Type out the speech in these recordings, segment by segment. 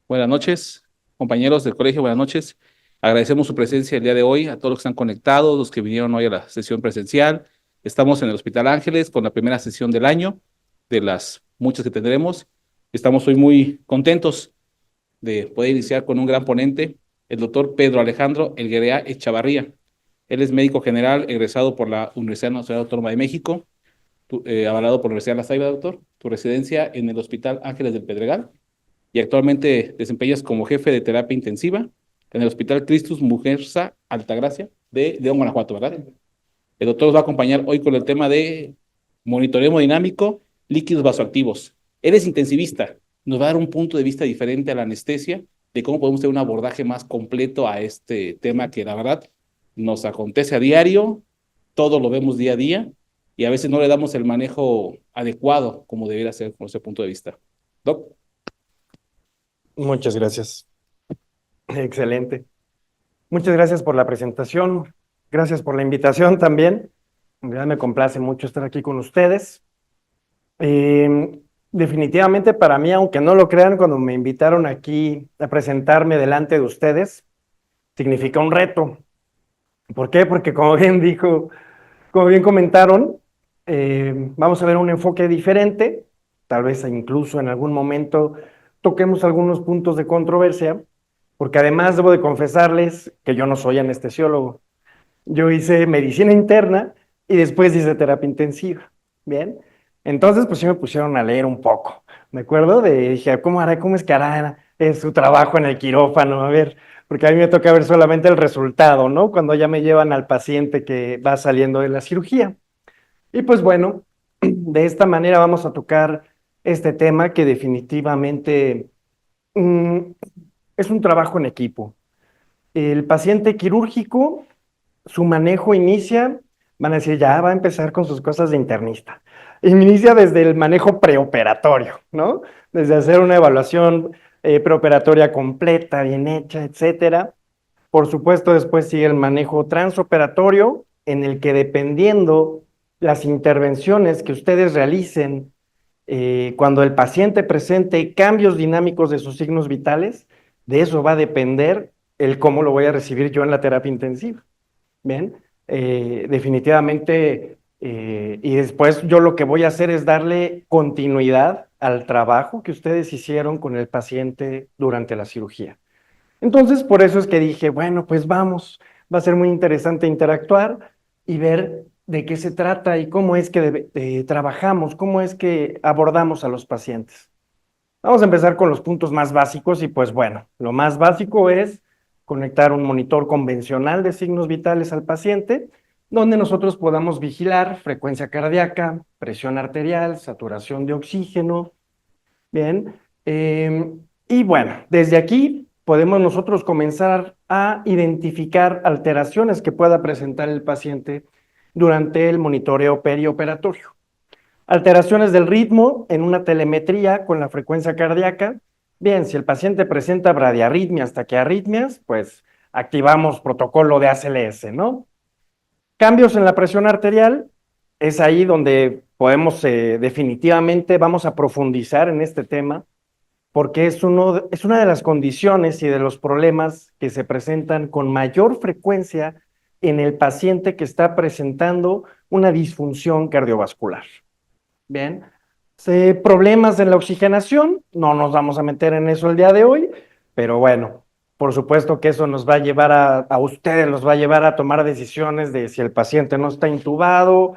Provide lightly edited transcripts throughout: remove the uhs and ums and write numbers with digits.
Buenas noches, compañeros del colegio, buenas noches. Agradecemos su presencia el día de hoy, a todos los que están conectados, los que vinieron hoy a la sesión presencial. Estamos en el Hospital Ángeles con la primera sesión del año, de las muchas que tendremos. Estamos hoy muy contentos de poder iniciar con un gran ponente, el doctor Pedro Alejandro Elguerea Echavarría. Él es médico general egresado por la Universidad Nacional Autónoma de México, avalado por la Universidad de La Salle, doctor. Tu residencia en el Hospital Ángeles del Pedregal y actualmente desempeñas como jefe de terapia intensiva en el Hospital Cristus Mujerza Altagracia de León, Guanajuato, ¿verdad? El doctor nos va a acompañar hoy con el tema de monitoreo hemodinámico, líquidos vasoactivos. Él es intensivista, nos va a dar un punto de vista diferente a la anestesia, de cómo podemos tener un abordaje más completo a este tema que la verdad nos acontece a diario, todo lo vemos día a día y a veces no le damos el manejo adecuado como debería ser con ese punto de vista. Doc. Muchas gracias. Excelente. Muchas gracias por la presentación. Gracias por la invitación también. En realidad me complace mucho estar aquí con ustedes. Definitivamente para mí, aunque no lo crean, cuando me invitaron aquí a presentarme delante de ustedes, significa un reto. ¿Por qué? Porque como bien comentaron, vamos a ver un enfoque diferente. Tal vez incluso en algún momento toquemos algunos puntos de controversia, porque además debo de confesarles que yo no soy anestesiólogo. Yo hice medicina interna y después hice terapia intensiva. Bien. Entonces, pues sí me pusieron a leer un poco. Me acuerdo dije, ¿cómo hará, cómo es que hará su trabajo en el quirófano? A ver, porque a mí me toca ver solamente el resultado, ¿no? Cuando ya me llevan al paciente que va saliendo de la cirugía. Y pues bueno, de esta manera vamos a tocar este tema que definitivamente mm, es un trabajo en equipo. El paciente quirúrgico, su manejo inicia, van a decir, ya va a empezar con sus cosas de internista. Inicia desde el manejo preoperatorio, ¿no? Desde hacer una evaluación preoperatoria completa, bien hecha, etcétera. Por supuesto, después sigue el manejo transoperatorio, en el que dependiendo las intervenciones que ustedes realicen cuando el paciente presente cambios dinámicos de sus signos vitales, de eso va a depender el cómo lo voy a recibir yo en la terapia intensiva. Bien, definitivamente, y después yo lo que voy a hacer es darle continuidad al trabajo que ustedes hicieron con el paciente durante la cirugía. Entonces, por eso es que dije, bueno, pues vamos, va a ser muy interesante interactuar y ver de qué se trata y cómo es que trabajamos, cómo es que abordamos a los pacientes. Vamos a empezar con los puntos más básicos y pues bueno, lo más básico es conectar un monitor convencional de signos vitales al paciente, donde nosotros podamos vigilar frecuencia cardíaca, presión arterial, saturación de oxígeno, bien. Y bueno, desde aquí podemos nosotros comenzar a identificar alteraciones que pueda presentar el paciente durante el monitoreo perioperatorio. Alteraciones del ritmo en una telemetría con la frecuencia cardíaca. Bien, si el paciente presenta bradiarritmias, taquiarritmias, pues activamos protocolo de ACLS, ¿no? Cambios en la presión arterial, es ahí donde podemos definitivamente vamos a profundizar en este tema, porque es una de las condiciones y de los problemas que se presentan con mayor frecuencia en el paciente que está presentando una disfunción cardiovascular. Bien, problemas en la oxigenación, no nos vamos a meter en eso el día de hoy, pero bueno, por supuesto que eso nos va a llevar a ustedes, los va a llevar a tomar decisiones de si el paciente no está intubado,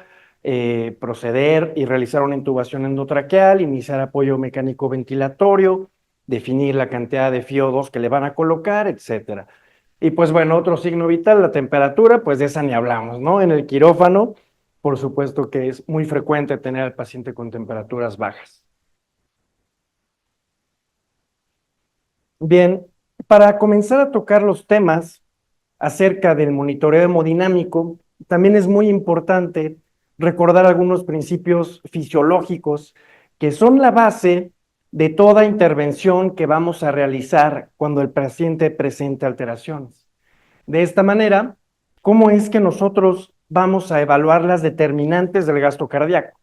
proceder y realizar una intubación endotraqueal, iniciar apoyo mecánico ventilatorio, definir la cantidad de FiO2 que le van a colocar, etcétera. Y pues bueno, otro signo vital, la temperatura, pues de esa ni hablamos, ¿no? En el quirófano, por supuesto que es muy frecuente tener al paciente con temperaturas bajas. Bien, para comenzar a tocar los temas acerca del monitoreo hemodinámico, también es muy importante recordar algunos principios fisiológicos que son la base de toda intervención que vamos a realizar cuando el paciente presente alteraciones. De esta manera, ¿cómo es que nosotros vamos a evaluar las determinantes del gasto cardíaco?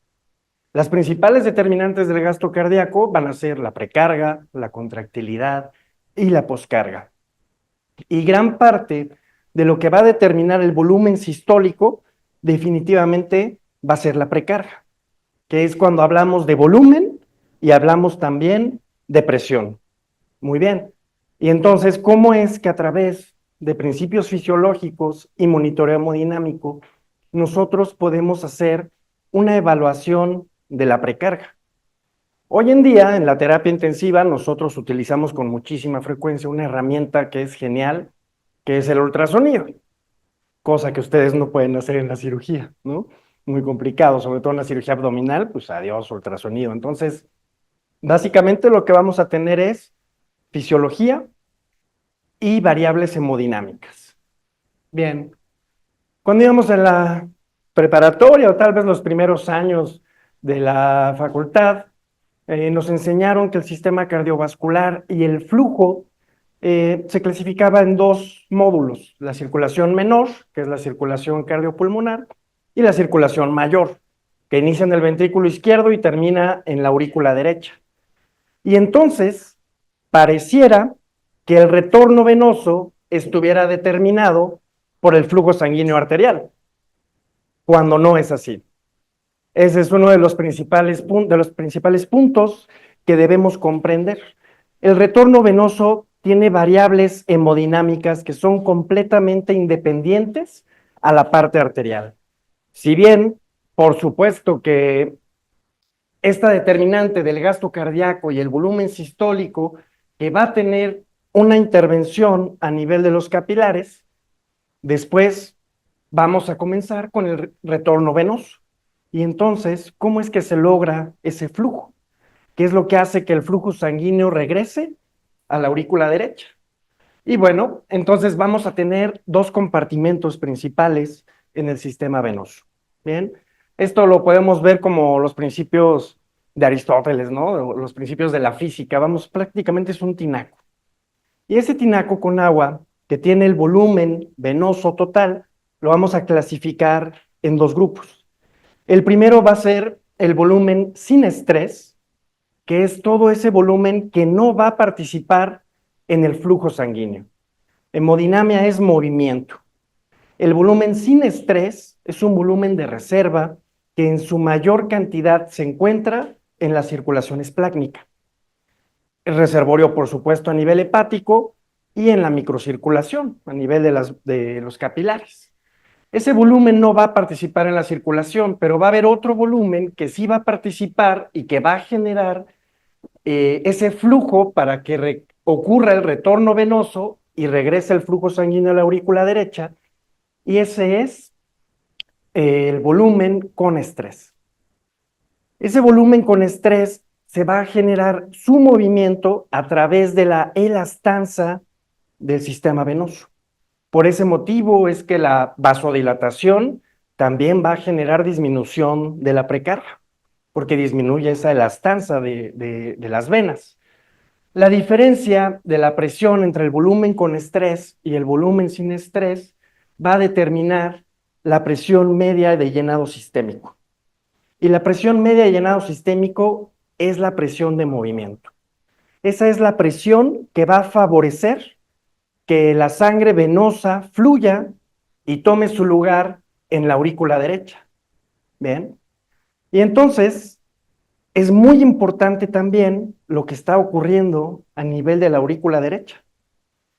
Las principales determinantes del gasto cardíaco van a ser la precarga, la contractilidad, y la poscarga. Y gran parte de lo que va a determinar el volumen sistólico definitivamente va a ser la precarga, que es cuando hablamos de volumen y hablamos también de presión. Muy bien. Y entonces, ¿cómo es que a través de principios fisiológicos y monitoreo hemodinámico nosotros podemos hacer una evaluación de la precarga? Hoy en día, en la terapia intensiva, nosotros utilizamos con muchísima frecuencia una herramienta que es genial, que es el ultrasonido, cosa que ustedes no pueden hacer en la cirugía, ¿no? Muy complicado, sobre todo en la cirugía abdominal, pues adiós, ultrasonido. Entonces, básicamente lo que vamos a tener es fisiología y variables hemodinámicas. Bien, cuando íbamos en la preparatoria o tal vez los primeros años de la facultad, nos enseñaron que el sistema cardiovascular y el flujo se clasificaba en dos módulos, la circulación menor, que es la circulación cardiopulmonar, y la circulación mayor, que inicia en el ventrículo izquierdo y termina en la aurícula derecha. Y entonces, pareciera que el retorno venoso estuviera determinado por el flujo sanguíneo arterial, cuando no es así. Ese es uno de los principales puntos que debemos comprender. El retorno venoso tiene variables hemodinámicas que son completamente independientes a la parte arterial. Si bien, por supuesto que esta determinante del gasto cardíaco y el volumen sistólico que va a tener una intervención a nivel de los capilares, después vamos a comenzar con el retorno venoso. Y entonces, ¿cómo es que se logra ese flujo? ¿Qué es lo que hace que el flujo sanguíneo regrese a la aurícula derecha? Y bueno, entonces vamos a tener dos compartimentos principales en el sistema venoso. Bien, esto lo podemos ver como los principios de Aristóteles, ¿no? Los principios de la física. Vamos, prácticamente es un tinaco. Y ese tinaco con agua, que tiene el volumen venoso total, lo vamos a clasificar en dos grupos. El primero va a ser el volumen sin estrés, que es todo ese volumen que no va a participar en el flujo sanguíneo. Hemodinamia es movimiento. El volumen sin estrés es un volumen de reserva que en su mayor cantidad se encuentra en la circulación esplácnica. El reservorio, por supuesto, a nivel hepático y en la microcirculación, a nivel de los capilares. Ese volumen no va a participar en la circulación, pero va a haber otro volumen que sí va a participar y que va a generar ese flujo para que ocurra el retorno venoso y regrese el flujo sanguíneo a la aurícula derecha, y ese es el volumen con estrés. Ese volumen con estrés se va a generar su movimiento a través de la elastanza del sistema venoso. Por ese motivo es que la vasodilatación también va a generar disminución de la precarga, porque disminuye esa elastanza de las venas. La diferencia de la presión entre el volumen con estrés y el volumen sin estrés va a determinar la presión media de llenado sistémico. Y la presión media de llenado sistémico es la presión de movimiento. Esa es la presión que va a favorecer que la sangre venosa fluya y tome su lugar en la aurícula derecha. ¿Bien? Y entonces es muy importante también lo que está ocurriendo a nivel de la aurícula derecha.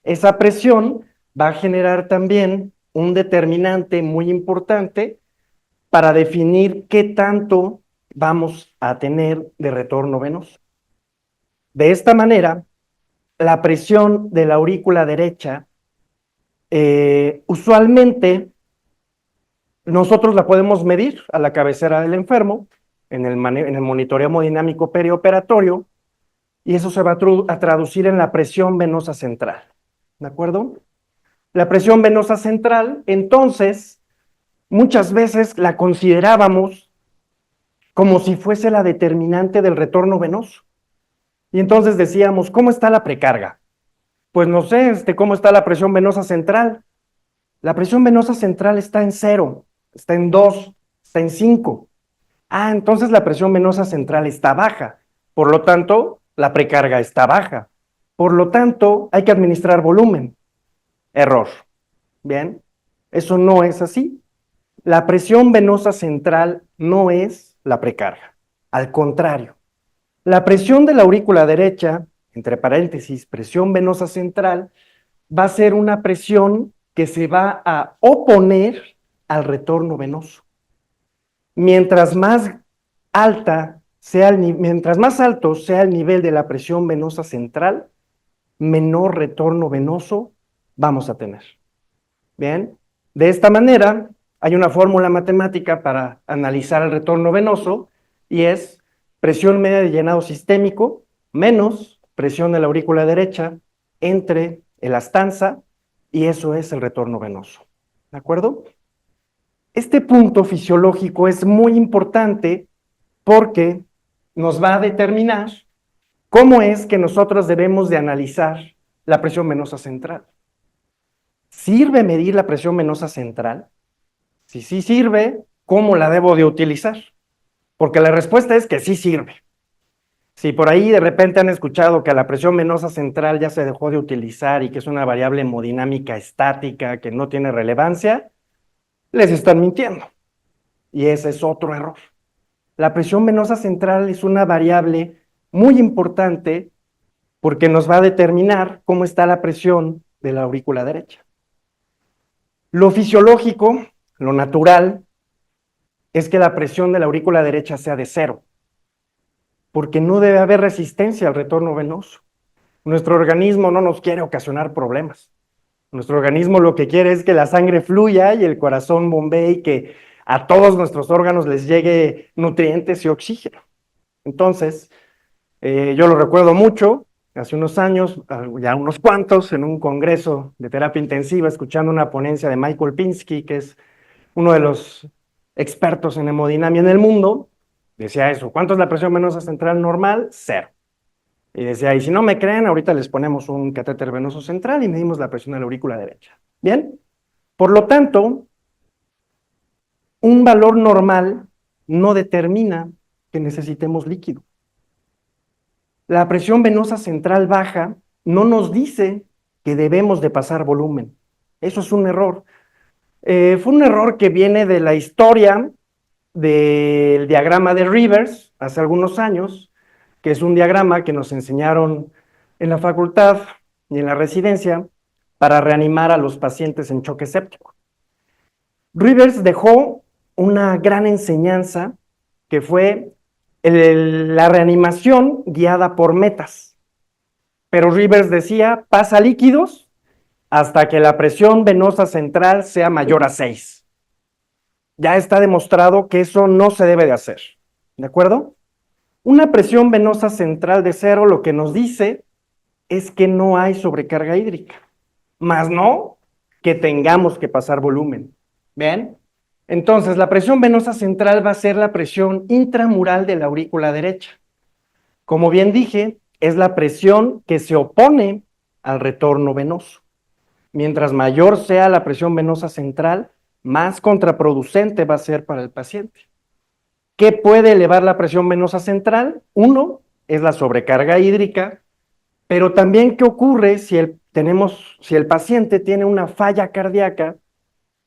Esa presión va a generar también un determinante muy importante para definir qué tanto vamos a tener de retorno venoso. De esta manera, la presión de la aurícula derecha usualmente nosotros la podemos medir a la cabecera del enfermo en el monitoreo hemodinámico perioperatorio, y eso se va a traducir en la presión venosa central. ¿De acuerdo? La presión venosa central, entonces, muchas veces la considerábamos como si fuese la determinante del retorno venoso. Y entonces decíamos, ¿cómo está la precarga? Pues no sé, ¿cómo está la presión venosa central? La presión venosa central está en 0, está en 2, está en 5. Ah, entonces la presión venosa central está baja. Por lo tanto, la precarga está baja. Por lo tanto, hay que administrar volumen. Error. Bien, eso no es así. La presión venosa central no es la precarga. Al contrario, la presión de la aurícula derecha, entre paréntesis, presión venosa central, va a ser una presión que se va a oponer al retorno venoso. Mientras más mientras más alto sea el nivel de la presión venosa central, menor retorno venoso vamos a tener. Bien, de esta manera hay una fórmula matemática para analizar el retorno venoso y es presión media de llenado sistémico menos presión de la aurícula derecha entre el astanza y eso es el retorno venoso. ¿De acuerdo? Este punto fisiológico es muy importante porque nos va a determinar cómo es que nosotros debemos de analizar la presión venosa central. ¿Sirve medir la presión venosa central? Si sí sirve, ¿cómo la debo de utilizar? Porque la respuesta es que sí sirve. Si por ahí de repente han escuchado que la presión venosa central ya se dejó de utilizar y que es una variable hemodinámica estática que no tiene relevancia, les están mintiendo. Y ese es otro error. La presión venosa central es una variable muy importante porque nos va a determinar cómo está la presión de la aurícula derecha. Lo fisiológico, lo natural, es que la presión de la aurícula derecha sea de 0, porque no debe haber resistencia al retorno venoso. Nuestro organismo no nos quiere ocasionar problemas. Nuestro organismo lo que quiere es que la sangre fluya y el corazón bombee y que a todos nuestros órganos les llegue nutrientes y oxígeno. Entonces, yo lo recuerdo mucho, hace unos años, ya unos cuantos, en un congreso de terapia intensiva, escuchando una ponencia de Michael Pinsky, que es uno de los expertos en hemodinamia en el mundo, decía eso. ¿Cuánto es la presión venosa central normal? 0. Y decía, y si no me creen, ahorita les ponemos un catéter venoso central y medimos la presión de la aurícula derecha. Bien, por lo tanto, un valor normal no determina que necesitemos líquido. La presión venosa central baja no nos dice que debemos de pasar volumen. Eso es un error. Fue un error que viene de la historia del diagrama de Rivers hace algunos años, que es un diagrama que nos enseñaron en la facultad y en la residencia para reanimar a los pacientes en choque séptico. Rivers dejó una gran enseñanza que fue la reanimación guiada por metas. Pero Rivers decía, pasa líquidos hasta que la presión venosa central sea mayor a 6. Ya está demostrado que eso no se debe de hacer, ¿de acuerdo? Una presión venosa central de 0 lo que nos dice es que no hay sobrecarga hídrica, más no que tengamos que pasar volumen. ¿Bien? Entonces, la presión venosa central va a ser la presión intramural de la aurícula derecha. Como bien dije, es la presión que se opone al retorno venoso. Mientras mayor sea la presión venosa central, más contraproducente va a ser para el paciente. ¿Qué puede elevar la presión venosa central? Uno, es la sobrecarga hídrica, pero también ¿qué ocurre si el paciente tiene una falla cardíaca,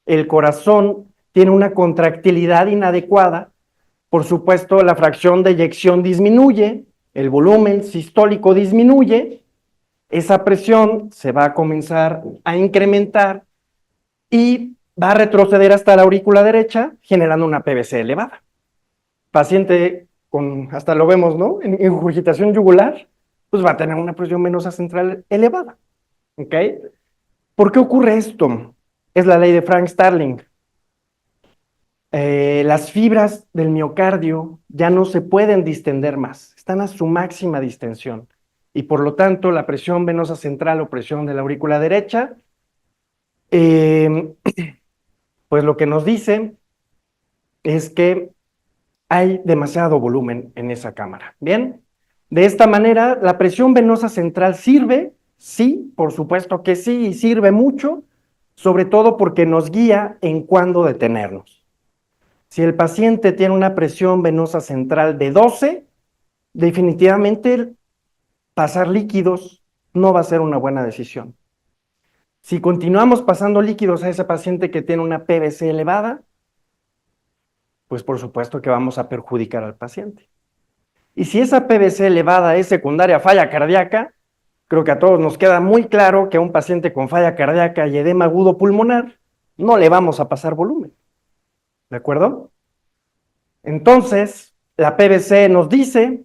el corazón tiene una contractilidad inadecuada? Por supuesto, la fracción de eyección disminuye, el volumen sistólico disminuye, esa presión se va a comenzar a incrementar y va a retroceder hasta la aurícula derecha, generando una PVC elevada. Paciente con, hasta lo vemos, ¿no? En ingurgitación yugular, pues va a tener una presión venosa central elevada. ¿Ok? ¿Por qué ocurre esto? Es la ley de Frank Starling. Las fibras del miocardio ya no se pueden distender más, están a su máxima distensión. Y por lo tanto, la presión venosa central o presión de la aurícula derecha, pues lo que nos dice es que hay demasiado volumen en esa cámara. Bien, de esta manera, la presión venosa central sirve, sí, por supuesto que sí, y sirve mucho, sobre todo porque nos guía en cuándo detenernos. Si el paciente tiene una presión venosa central de 12, definitivamente pasar líquidos no va a ser una buena decisión. Si continuamos pasando líquidos a ese paciente que tiene una PVC elevada, pues por supuesto que vamos a perjudicar al paciente. Y si esa PVC elevada es secundaria a falla cardíaca, creo que a todos nos queda muy claro que a un paciente con falla cardíaca y edema agudo pulmonar no le vamos a pasar volumen. ¿De acuerdo? Entonces, la PVC nos dice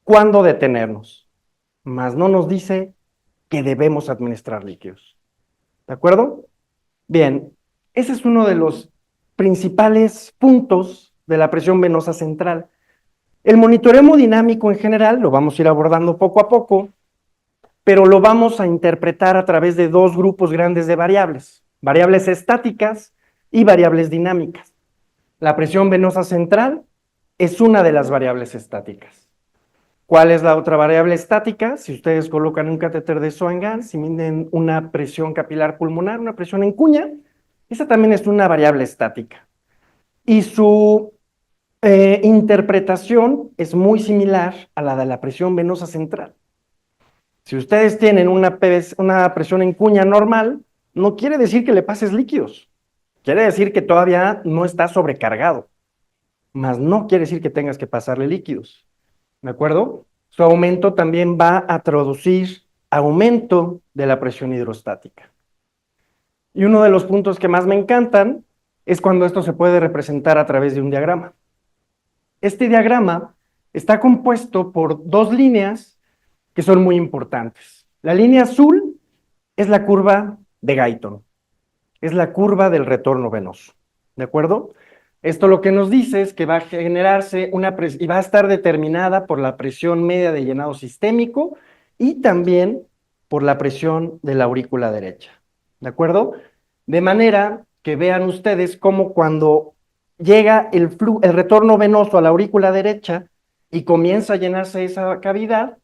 cuándo detenernos, mas no nos dice que debemos administrar líquidos. ¿De acuerdo? Bien, ese es uno de los principales puntos de la presión venosa central. El monitoreo hemodinámico en general lo vamos a ir abordando poco a poco, pero lo vamos a interpretar a través de dos grupos grandes de variables, variables estáticas y variables dinámicas. La presión venosa central es una de las variables estáticas. ¿Cuál es la otra variable estática? Si ustedes colocan un catéter de Swan-Ganz, si miden una presión capilar pulmonar, una presión en cuña, esa también es una variable estática. Y su interpretación es muy similar a la de la presión venosa central. Si ustedes tienen una presión en cuña normal, no quiere decir que le pases líquidos. Quiere decir que todavía no está sobrecargado, mas no quiere decir que tengas que pasarle líquidos. ¿De acuerdo? Su aumento también va a traducir aumento de la presión hidrostática. Y uno de los puntos que más me encantan es cuando esto se puede representar a través de un diagrama. Este diagrama está compuesto por dos líneas que son muy importantes. La línea azul es la curva de Guyton, es la curva del retorno venoso, ¿de acuerdo? Esto lo que nos dice es que va a generarse una presión y va a estar determinada por la presión media de llenado sistémico y también por la presión de la aurícula derecha, ¿de acuerdo? De manera que vean ustedes cómo cuando llega el retorno venoso a la aurícula derecha y comienza a llenarse esa cavidad,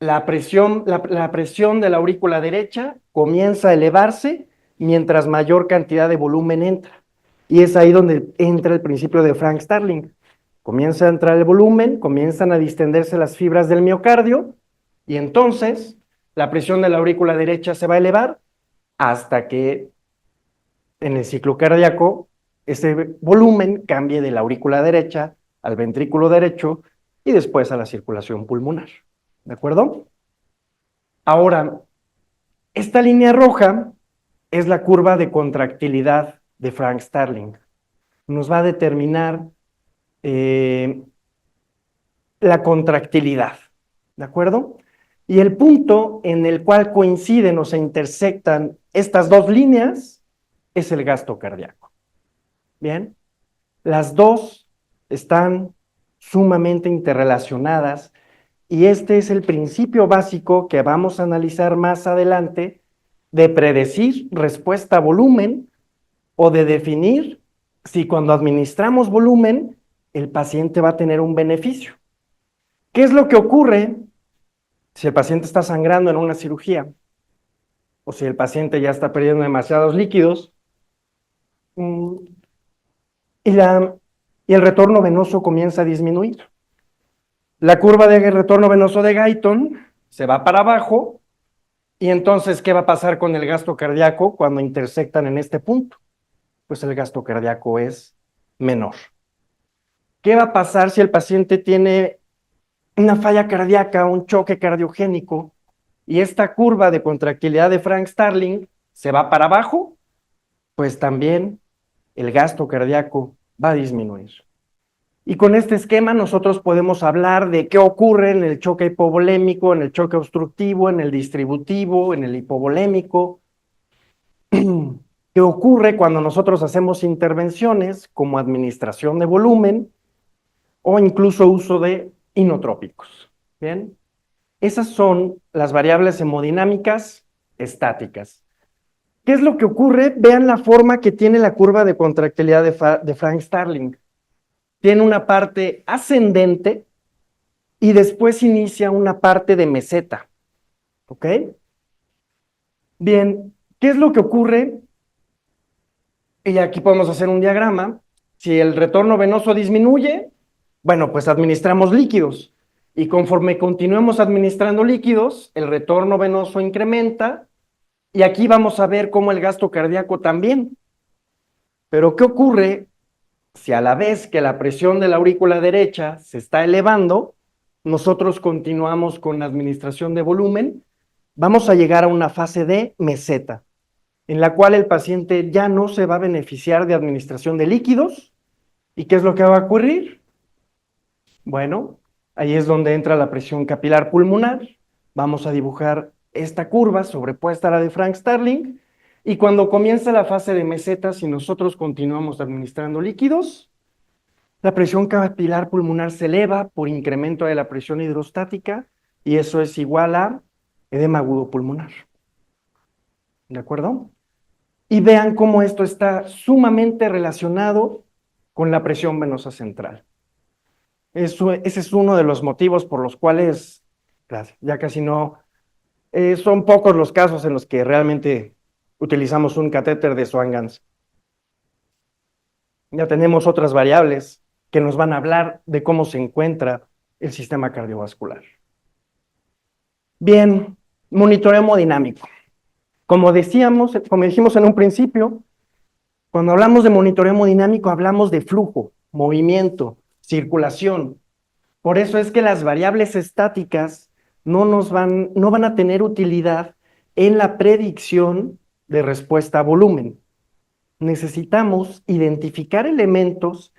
la presión de la aurícula derecha comienza a elevarse mientras mayor cantidad de volumen entra. Y es ahí donde entra el principio de Frank Starling. Comienza a entrar el volumen, comienzan a distenderse las fibras del miocardio, y entonces la presión de la aurícula derecha se va a elevar hasta que en el ciclo cardíaco ese volumen cambie de la aurícula derecha al ventrículo derecho y después a la circulación pulmonar. ¿De acuerdo? Ahora, esta línea roja es la curva de contractilidad de Frank Starling. Nos va a determinar la contractilidad, ¿de acuerdo? Y el punto en el cual coinciden o se intersectan estas dos líneas es el gasto cardíaco. Bien, las dos están sumamente interrelacionadas y este es el principio básico que vamos a analizar más adelante de predecir respuesta a volumen o de definir si cuando administramos volumen el paciente va a tener un beneficio. ¿Qué es lo que ocurre si el paciente está sangrando en una cirugía o si el paciente ya está perdiendo demasiados líquidos y el retorno venoso comienza a disminuir? La curva de retorno venoso de Guyton se va para abajo y entonces, ¿qué va a pasar con el gasto cardíaco cuando intersectan en este punto? Pues el gasto cardíaco es menor. ¿Qué va a pasar si el paciente tiene una falla cardíaca, un choque cardiogénico, y esta curva de contractilidad de Frank Starling se va para abajo? Pues también el gasto cardíaco va a disminuir. Y con este esquema nosotros podemos hablar de qué ocurre en el choque hipovolémico, en el choque obstructivo, en el distributivo, en el hipovolémico. ¿Qué ocurre cuando nosotros hacemos intervenciones como administración de volumen o incluso uso de inotrópicos? Bien, esas son las variables hemodinámicas estáticas. ¿Qué es lo que ocurre? Vean la forma que tiene la curva de contractilidad de Frank Starling. Tiene una parte ascendente y después inicia una parte de meseta. ¿Ok? Bien, ¿qué es lo que ocurre? Y aquí podemos hacer un diagrama. Si el retorno venoso disminuye, bueno, pues administramos líquidos. Y conforme continuemos administrando líquidos, el retorno venoso incrementa y aquí vamos a ver cómo el gasto cardíaco también. Pero ¿qué ocurre si a la vez que la presión de la aurícula derecha se está elevando, nosotros continuamos con la administración de volumen? Vamos a llegar a una fase de meseta, en la cual el paciente ya no se va a beneficiar de administración de líquidos. ¿Y qué es lo que va a ocurrir? Bueno, ahí es donde entra la presión capilar pulmonar. Vamos a dibujar esta curva sobrepuesta a la de Frank Starling. Y cuando comienza la fase de meseta, si nosotros continuamos administrando líquidos, la presión capilar pulmonar se eleva por incremento de la presión hidrostática y eso es igual a edema agudo pulmonar. ¿De acuerdo? Y vean cómo esto está sumamente relacionado con la presión venosa central. Ese es uno de los motivos por los cuales ya casi no, son pocos los casos en los que realmente utilizamos un catéter de Swan-Ganz. Ya tenemos otras variables que nos van a hablar de cómo se encuentra el sistema cardiovascular. Bien, monitoreo hemodinámico. Como dijimos en un principio, cuando hablamos de monitoreo hemodinámico hablamos de flujo, movimiento, circulación. Por eso es que las variables estáticas no van a tener utilidad en la predicción de respuesta a volumen. Necesitamos identificar elementos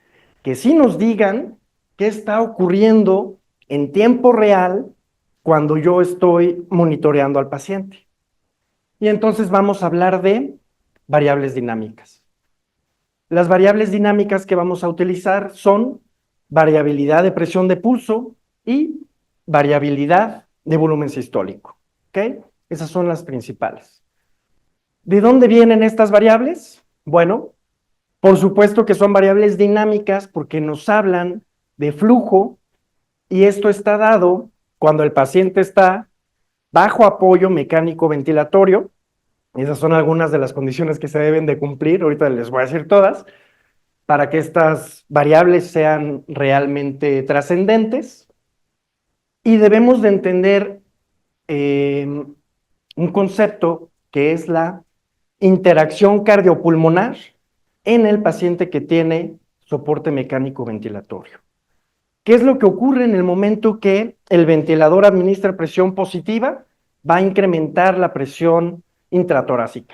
que sí nos digan qué está ocurriendo en tiempo real cuando yo estoy monitoreando al paciente. Y entonces vamos a hablar de variables dinámicas. Las variables dinámicas que vamos a utilizar son variabilidad de presión de pulso y variabilidad de volumen sistólico. ¿Ok? Esas son las principales. ¿De dónde vienen estas variables? Bueno, por supuesto que son variables dinámicas porque nos hablan de flujo y esto está dado cuando el paciente está bajo apoyo mecánico ventilatorio. Esas son algunas de las condiciones que se deben de cumplir, ahorita les voy a decir todas, para que estas variables sean realmente trascendentes. Y debemos de entender un concepto que es la interacción cardiopulmonar en el paciente que tiene soporte mecánico ventilatorio. ¿Qué es lo que ocurre en el momento que el ventilador administra presión positiva? Va a incrementar la presión intratorácica.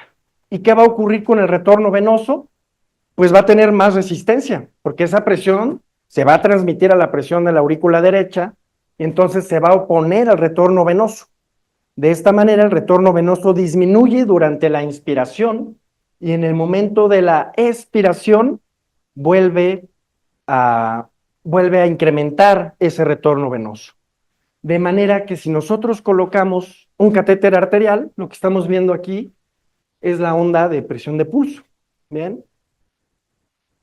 ¿Y qué va a ocurrir con el retorno venoso? Pues va a tener más resistencia, porque esa presión se va a transmitir a la presión de la aurícula derecha y entonces se va a oponer al retorno venoso. De esta manera, el retorno venoso disminuye durante la inspiración y en el momento de la expiración vuelve a incrementar ese retorno venoso. De manera que si nosotros colocamos un catéter arterial, lo que estamos viendo aquí es la onda de presión de pulso. ¿Bien?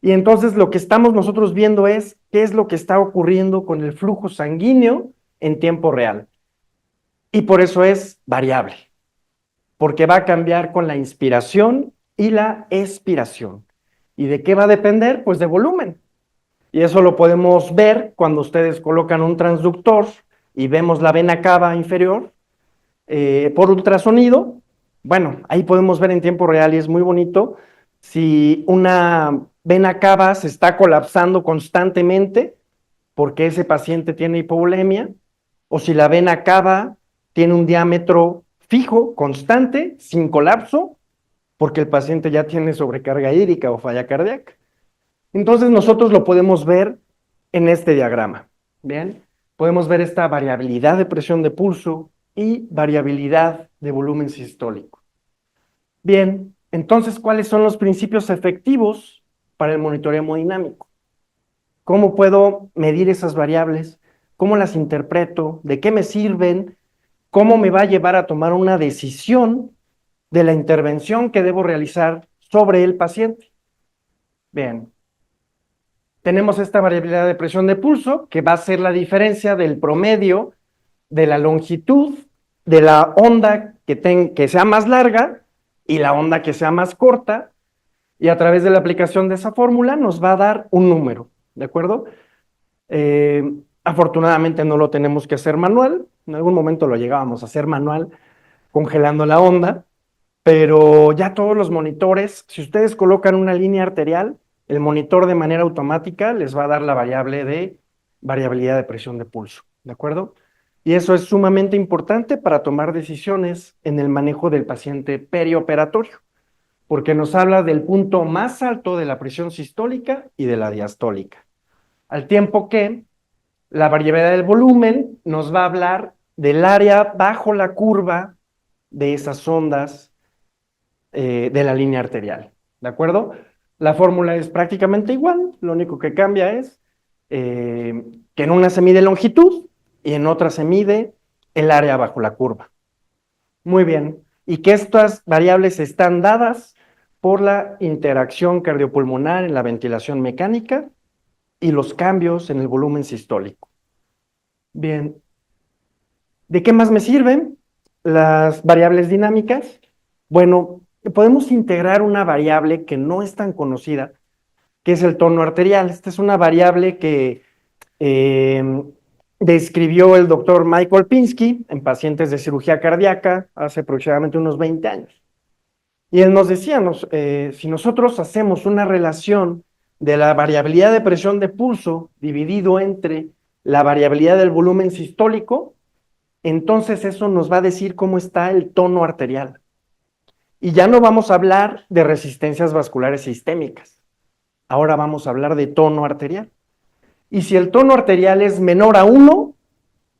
Y entonces lo que estamos nosotros viendo es qué es lo que está ocurriendo con el flujo sanguíneo en tiempo real. Y por eso es variable, porque va a cambiar con la inspiración y la expiración. ¿Y de qué va a depender? Pues de volumen. Y eso lo podemos ver cuando ustedes colocan un transductor y vemos la vena cava inferior por ultrasonido. Bueno, ahí podemos ver en tiempo real y es muy bonito si una vena cava se está colapsando constantemente porque ese paciente tiene hipovolemia, o si la vena cava tiene un diámetro fijo, constante, sin colapso, porque el paciente ya tiene sobrecarga hídrica o falla cardíaca. Entonces nosotros lo podemos ver en este diagrama. ¿Bien? Podemos ver esta variabilidad de presión de pulso y variabilidad de volumen sistólico. Bien, entonces, ¿cuáles son los principios efectivos para el monitoreo hemodinámico? ¿Cómo puedo medir esas variables? ¿Cómo las interpreto? ¿De qué me sirven? ¿Cómo me va a llevar a tomar una decisión de la intervención que debo realizar sobre el paciente? Bien, tenemos esta variabilidad de presión de pulso, que va a ser la diferencia del promedio de la longitud de la onda que sea más larga y la onda que sea más corta, y a través de la aplicación de esa fórmula nos va a dar un número, ¿de acuerdo? Afortunadamente no lo tenemos que hacer manual, en algún momento lo llegábamos a hacer manual, congelando la onda, pero ya todos los monitores, si ustedes colocan una línea arterial, el monitor de manera automática les va a dar la variable de variabilidad de presión de pulso, ¿de acuerdo? Y eso es sumamente importante para tomar decisiones en el manejo del paciente perioperatorio, porque nos habla del punto más alto de la presión sistólica y de la diastólica, al tiempo que la variabilidad del volumen nos va a hablar del área bajo la curva de esas ondas de la línea arterial, ¿de acuerdo? La fórmula es prácticamente igual, lo único que cambia es que en una se mide longitud y en otra se mide el área bajo la curva. Muy bien, y que estas variables están dadas por la interacción cardiopulmonar en la ventilación mecánica y los cambios en el volumen sistólico. Bien, ¿de qué más me sirven las variables dinámicas? Bueno, podemos integrar una variable que no es tan conocida, que es el tono arterial. Esta es una variable que eh, describió el doctor Michael Pinsky en pacientes de cirugía cardíaca hace aproximadamente unos 20 años. Y él nos decía, si nosotros hacemos una relación de la variabilidad de presión de pulso dividido entre la variabilidad del volumen sistólico, entonces eso nos va a decir cómo está el tono arterial. Y ya no vamos a hablar de resistencias vasculares sistémicas. Ahora vamos a hablar de tono arterial. Y si el tono arterial es menor a 1,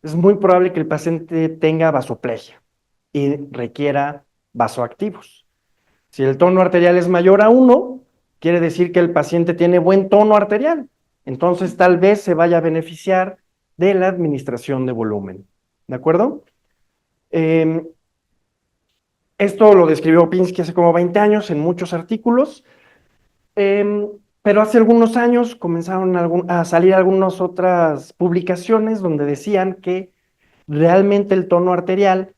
es muy probable que el paciente tenga vasoplegia y requiera vasoactivos. Si el tono arterial es mayor a 1, quiere decir que el paciente tiene buen tono arterial. Entonces tal vez se vaya a beneficiar de la administración de volumen. ¿De acuerdo? Esto lo describió Pinsky hace como 20 años en muchos artículos, pero hace algunos años comenzaron a salir algunas otras publicaciones donde decían que realmente el tono arterial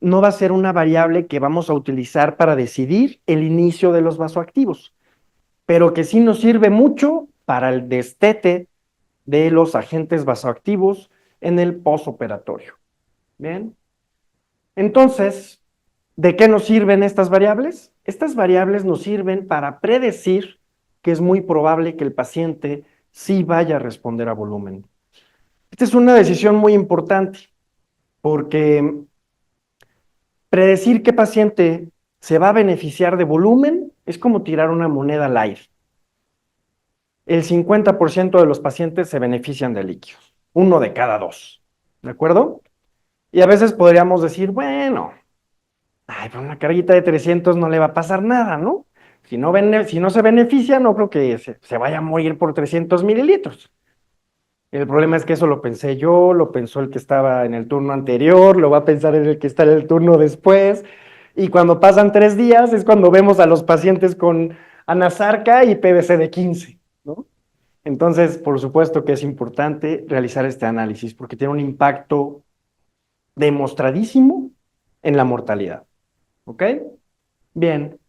no va a ser una variable que vamos a utilizar para decidir el inicio de los vasoactivos, pero que sí nos sirve mucho para el destete de los agentes vasoactivos en el postoperatorio. Bien, entonces, ¿de qué nos sirven estas variables? Estas variables nos sirven para predecir que es muy probable que el paciente sí vaya a responder a volumen. Esta es una decisión muy importante porque predecir qué paciente se va a beneficiar de volumen es como tirar una moneda al aire. El 50% de los pacientes se benefician de líquidos, 1 de cada 2, ¿de acuerdo? Y a veces podríamos decir, bueno, ay, pero una carguita de 300 no le va a pasar nada, ¿no? Si no se beneficia, no creo que se vaya a morir por 300 mililitros. El problema es que eso lo pensé yo, lo pensó el que estaba en el turno anterior, lo va a pensar el que está en el turno después. Y cuando pasan 3 días es cuando vemos a los pacientes con anasarca y PVC de 15, ¿no? Entonces, por supuesto que es importante realizar este análisis porque tiene un impacto demostradísimo en la mortalidad. ¿Ok? Bien,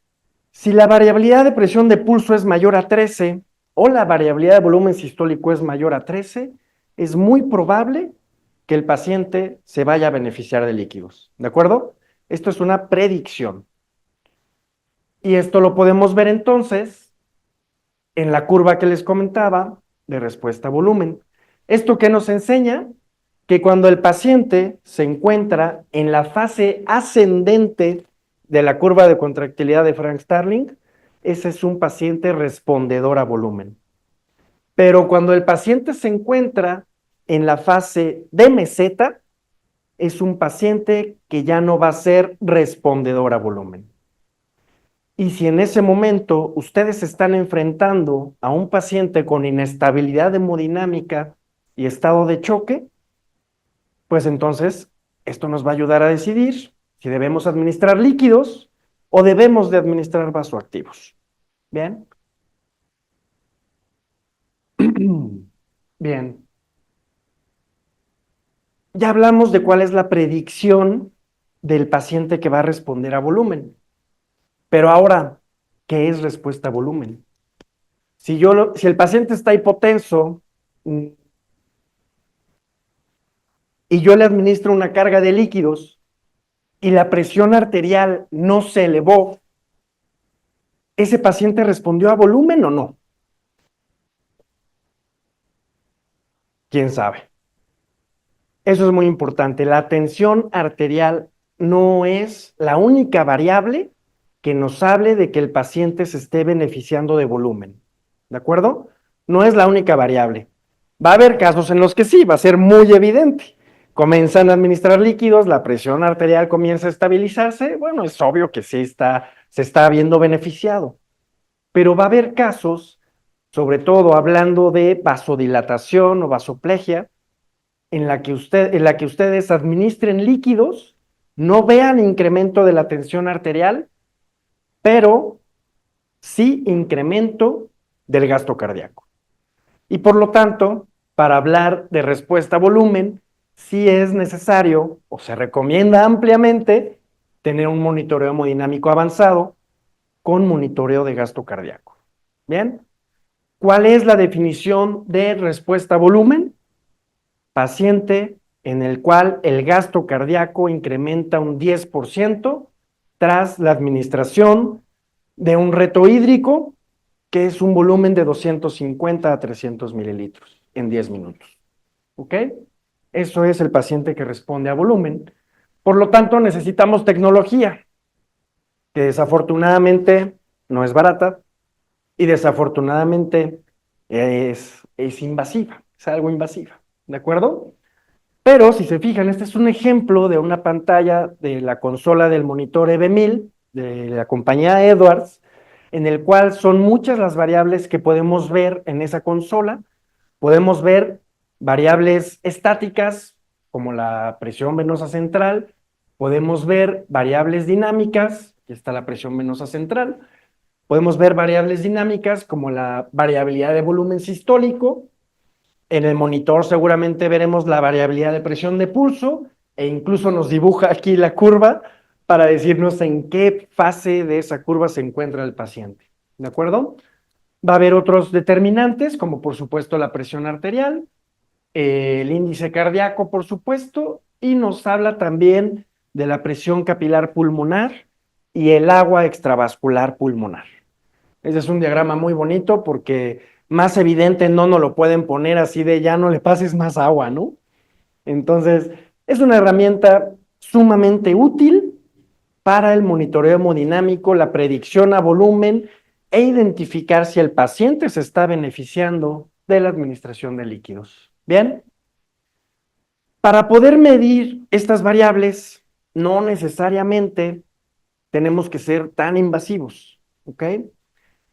si la variabilidad de presión de pulso es mayor a 13 o la variabilidad de volumen sistólico es mayor a 13, es muy probable que el paciente se vaya a beneficiar de líquidos. ¿De acuerdo? Esto es una predicción. Y esto lo podemos ver entonces en la curva que les comentaba de respuesta a volumen. ¿Esto qué nos enseña? Que cuando el paciente se encuentra en la fase ascendente de la curva de contractilidad de Frank Starling, ese es un paciente respondedor a volumen. Pero cuando el paciente se encuentra en la fase de meseta, es un paciente que ya no va a ser respondedor a volumen. Y si en ese momento ustedes están enfrentando a un paciente con inestabilidad hemodinámica y estado de choque, pues entonces esto nos va a ayudar a decidir si debemos administrar líquidos o debemos de administrar vasoactivos. ¿Bien? Bien. Ya hablamos de cuál es la predicción del paciente que va a responder a volumen. Pero ahora, ¿qué es respuesta a volumen? Si el paciente está hipotenso, y yo le administro una carga de líquidos y la presión arterial no se elevó, ¿ese paciente respondió a volumen o no? ¿Quién sabe? Eso es muy importante. La tensión arterial no es la única variable que nos hable de que el paciente se esté beneficiando de volumen. ¿De acuerdo? No es la única variable. Va a haber casos en los que sí, va a ser muy evidente. Comienzan a administrar líquidos, la presión arterial comienza a estabilizarse. Bueno, es obvio que sí se está viendo beneficiado. Pero va a haber casos, sobre todo hablando de vasodilatación o vasoplegia, en la que ustedes administren líquidos, no vean incremento de la tensión arterial, pero sí incremento del gasto cardíaco. Y por lo tanto, para hablar de respuesta a volumen, sí es necesario o se recomienda ampliamente tener un monitoreo hemodinámico avanzado con monitoreo de gasto cardíaco. Bien, ¿cuál es la definición de respuesta a volumen? Paciente en el cual el gasto cardíaco incrementa un 10% tras la administración de un reto hídrico, que es un volumen de 250 a 300 mililitros en 10 minutos. ¿Ok? Eso es el paciente que responde a volumen. Por lo tanto, necesitamos tecnología, que desafortunadamente no es barata y desafortunadamente es invasiva, es algo invasiva. ¿De acuerdo? Pero si se fijan, este es un ejemplo de una pantalla de la consola del monitor EB1000 de la compañía Edwards, en el cual son muchas las variables que podemos ver en esa consola. Podemos ver variables estáticas, como la presión venosa central. Podemos ver variables dinámicas, aquí está la presión venosa central. Podemos ver variables dinámicas, como la variabilidad de volumen sistólico. En el monitor seguramente veremos la variabilidad de presión de pulso e incluso nos dibuja aquí la curva para decirnos en qué fase de esa curva se encuentra el paciente. ¿De acuerdo? Va a haber otros determinantes, como por supuesto la presión arterial, el índice cardíaco, por supuesto, y nos habla también de la presión capilar pulmonar y el agua extravascular pulmonar. Ese es un diagrama muy bonito porque más evidente no nos lo pueden poner así de ya no le pases más agua, ¿no? Entonces, es una herramienta sumamente útil para el monitoreo hemodinámico, la predicción a volumen e identificar si el paciente se está beneficiando de la administración de líquidos. Bien, para poder medir estas variables, no necesariamente tenemos que ser tan invasivos, ¿ok?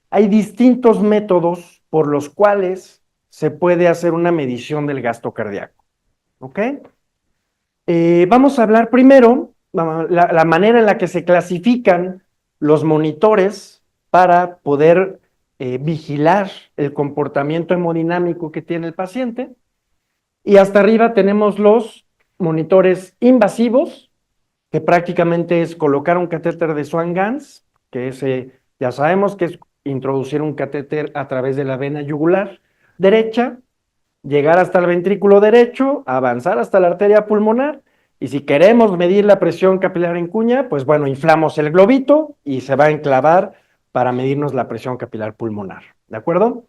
Hay distintos métodos por los cuales se puede hacer una medición del gasto cardíaco. ¿Ok? Vamos a hablar primero la manera en la que se clasifican los monitores para poder vigilar el comportamiento hemodinámico que tiene el paciente. Y hasta arriba tenemos los monitores invasivos, que prácticamente es colocar un catéter de Swan-Ganz, que ya sabemos que es introducir un catéter a través de la vena yugular derecha, llegar hasta el ventrículo derecho, avanzar hasta la arteria pulmonar, y si queremos medir la presión capilar en cuña, pues bueno, inflamos el globito y se va a enclavar para medirnos la presión capilar pulmonar, ¿de acuerdo?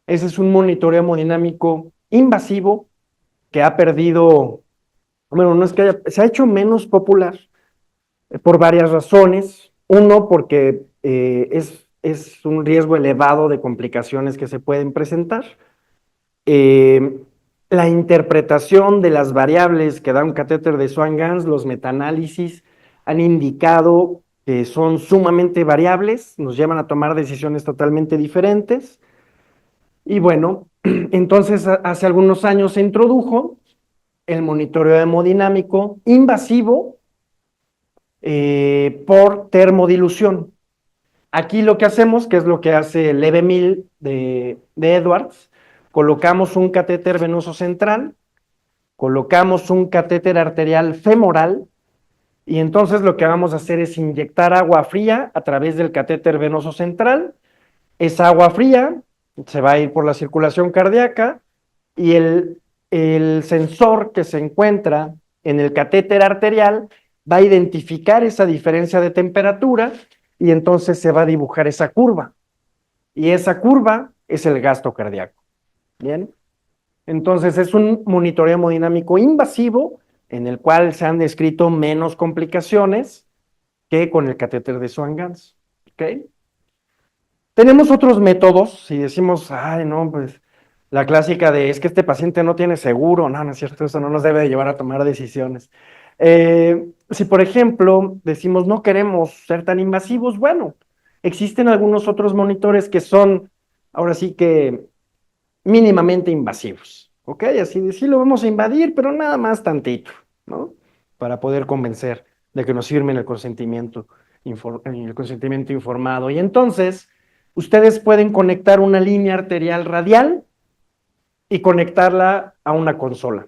Ese es un monitoreo hemodinámico invasivo que ha perdido, bueno, no es que se ha hecho menos popular por varias razones. Uno, porque es un riesgo elevado de complicaciones que se pueden presentar. La interpretación de las variables que da un catéter de Swan-Ganz, los metaanálisis han indicado que son sumamente variables, nos llevan a tomar decisiones totalmente diferentes. Y bueno, entonces hace algunos años se introdujo el monitoreo hemodinámico invasivo por termodilución. Aquí lo que hacemos, que es lo que hace el EB1000 de Edwards, colocamos un catéter venoso central, colocamos un catéter arterial femoral, y entonces lo que vamos a hacer es inyectar agua fría a través del catéter venoso central. Esa agua fría se va a ir por la circulación cardíaca y el el sensor que se encuentra en el catéter arterial va a identificar esa diferencia de temperatura y entonces se va a dibujar esa curva. Y esa curva es el gasto cardíaco. Bien. Entonces es un monitoreo hemodinámico invasivo en el cual se han descrito menos complicaciones que con el catéter de Swan-Ganz. ¿Ok? Tenemos otros métodos, si decimos, ay, no, pues la clásica de es que este paciente no tiene seguro, no, no es cierto, eso no nos debe de llevar a tomar decisiones. Si, por ejemplo, decimos no queremos ser tan invasivos, bueno, existen algunos otros monitores que son, ahora sí que mínimamente invasivos, ¿ok? Así de sí lo vamos a invadir, pero nada más tantito, ¿no? Para poder convencer de que nos firmen el consentimiento informado. Y entonces, ustedes pueden conectar una línea arterial radial y conectarla a una consola.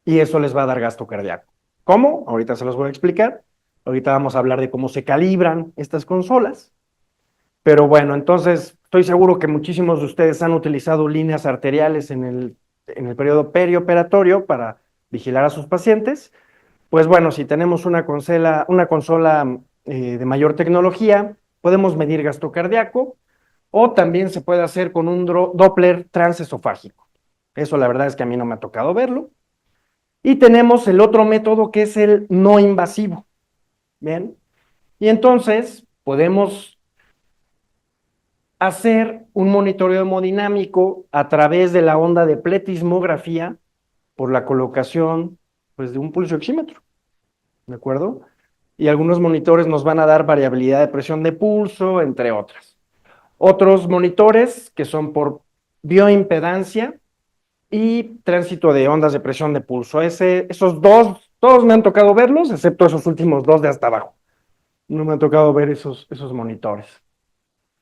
Y eso les va a dar gasto cardíaco. ¿Cómo? Ahorita se los voy a explicar. Ahorita vamos a hablar de cómo se calibran estas consolas. Pero bueno, entonces estoy seguro que muchísimos de ustedes han utilizado líneas arteriales en el periodo perioperatorio para vigilar a sus pacientes. Pues bueno, si tenemos una consola de mayor tecnología, podemos medir gasto cardíaco o también se puede hacer con un Doppler transesofágico. Eso la verdad es que a mí no me ha tocado verlo. Y tenemos el otro método que es el no invasivo. Bien. Y entonces podemos hacer un monitoreo hemodinámico a través de la onda de pletismografía por la colocación pues, de un pulso oxímetro, ¿de acuerdo? Y algunos monitores nos van a dar variabilidad de presión de pulso, entre otras. Otros monitores que son por bioimpedancia y tránsito de ondas de presión de pulso. Esos dos, todos me han tocado verlos, excepto esos últimos dos de hasta abajo. No me ha tocado ver esos monitores.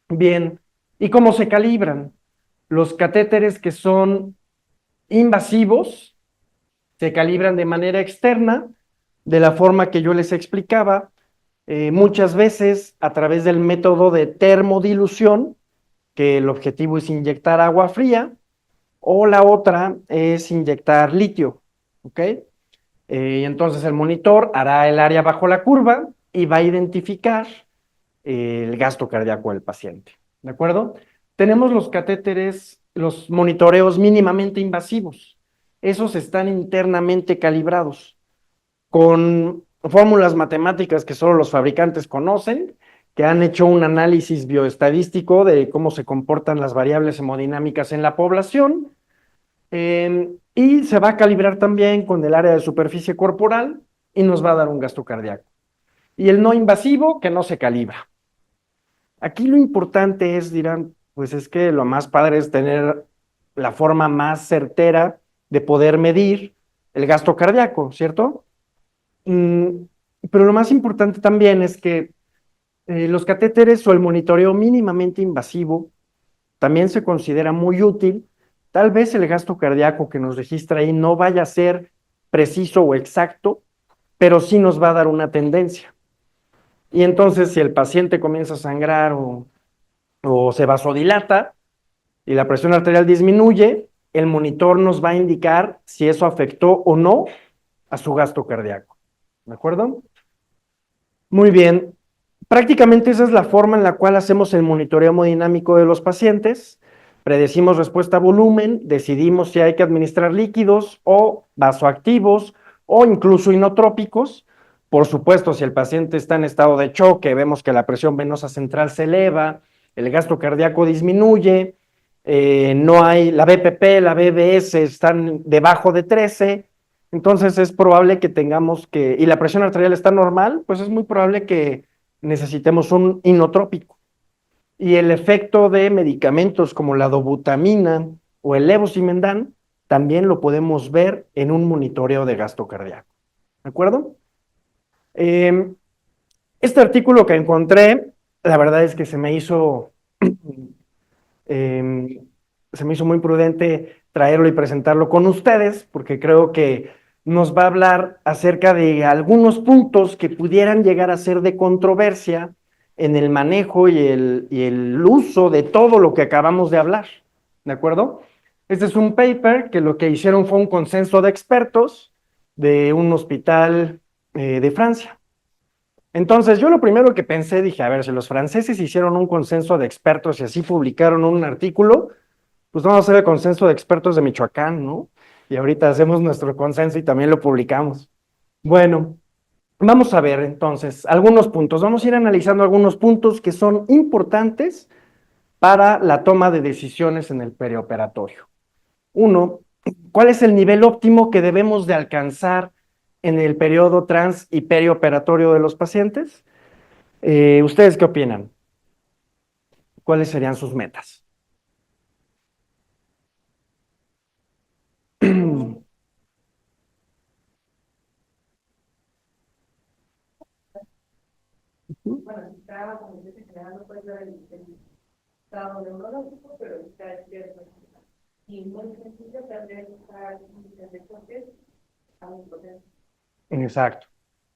Bien, ¿y cómo se calibran? Los catéteres que son invasivos se calibran de manera externa, de la forma que yo les explicaba, muchas veces a través del método de termodilución, que el objetivo es inyectar agua fría, o la otra es inyectar litio, ¿ok? Entonces el monitor hará el área bajo la curva y va a identificar el gasto cardíaco del paciente, ¿de acuerdo? Tenemos los catéteres, los monitoreos mínimamente invasivos. Esos están internamente calibrados con fórmulas matemáticas que solo los fabricantes conocen, que han hecho un análisis bioestadístico de cómo se comportan las variables hemodinámicas en la población, y se va a calibrar también con el área de superficie corporal y nos va a dar un gasto cardíaco. Y el no invasivo, que no se calibra. Aquí lo importante es, dirán, pues es que lo más padre es tener la forma más certera de poder medir el gasto cardíaco, ¿cierto? Mm, pero lo más importante también es que los catéteres o el monitoreo mínimamente invasivo también se considera muy útil. Tal vez el gasto cardíaco que nos registra ahí no vaya a ser preciso o exacto, pero sí nos va a dar una tendencia. Y entonces, si el paciente comienza a sangrar o se vasodilata y la presión arterial disminuye, el monitor nos va a indicar si eso afectó o no a su gasto cardíaco. ¿De acuerdo? Muy bien. Prácticamente esa es la forma en la cual hacemos el monitoreo hemodinámico de los pacientes. Predecimos respuesta a volumen, decidimos si hay que administrar líquidos o vasoactivos o incluso inotrópicos. Por supuesto, si el paciente está en estado de choque, vemos que la presión venosa central se eleva, el gasto cardíaco disminuye, no hay, la BPP, la BBS están debajo de 13, entonces es probable que tengamos que, y la presión arterial está normal, pues es muy probable que necesitemos un inotrópico. Y el efecto de medicamentos como la dobutamina o el levosimendan también lo podemos ver en un monitoreo de gasto cardíaco. ¿De acuerdo? Este artículo que encontré, la verdad es que se me hizo muy prudente traerlo y presentarlo con ustedes, porque creo que nos va a hablar acerca de algunos puntos que pudieran llegar a ser de controversia en el manejo y el uso de todo lo que acabamos de hablar, ¿de acuerdo? Este es un paper que lo que hicieron fue un consenso de expertos de un hospital de Francia. Entonces, yo lo primero que pensé, dije, a ver, si los franceses hicieron un consenso de expertos y así publicaron un artículo, pues vamos a hacer el consenso de expertos de Michoacán, ¿no? Y ahorita hacemos nuestro consenso y también lo publicamos. Bueno, vamos a ver entonces algunos puntos. Vamos a ir analizando algunos puntos que son importantes para la toma de decisiones en el perioperatorio. Uno, ¿cuál es el nivel óptimo que debemos de alcanzar en el periodo trans y perioperatorio de los pacientes? ¿Ustedes qué opinan? ¿Cuáles serían sus metas? Bueno, si está, como dice, generando pues el estado neurológico, pero está despierto. Y muy sencillo también está de choques a un potencia. Exacto.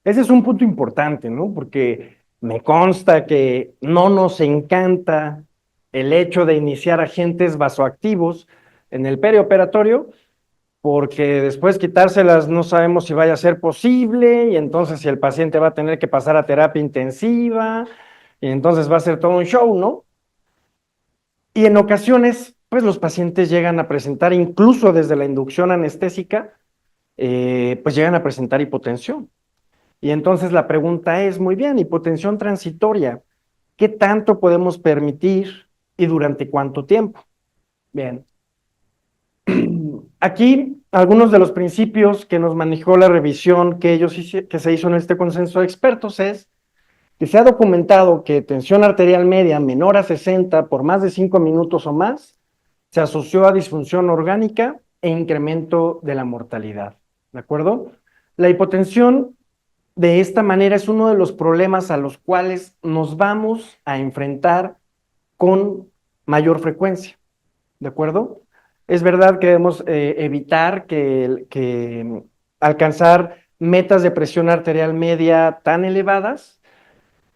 Ese es un punto importante, ¿no? Porque me consta que no nos encanta el hecho de iniciar agentes vasoactivos en el perioperatorio, porque después quitárselas no sabemos si vaya a ser posible, y entonces si el paciente va a tener que pasar a terapia intensiva, y entonces va a ser todo un show, ¿no? Y en ocasiones, pues los pacientes llegan a presentar, incluso desde la inducción anestésica, pues llegan a presentar hipotensión. Y entonces la pregunta es, muy bien, hipotensión transitoria, ¿qué tanto podemos permitir y durante cuánto tiempo? Bien, aquí algunos de los principios que nos manejó la revisión que se hizo en este consenso de expertos es que se ha documentado que tensión arterial media menor a 60 por más de 5 minutos o más se asoció a disfunción orgánica e incremento de la mortalidad. ¿De acuerdo? La hipotensión de esta manera es uno de los problemas a los cuales nos vamos a enfrentar con mayor frecuencia. ¿De acuerdo? Es verdad que debemos evitar que alcanzar metas de presión arterial media tan elevadas.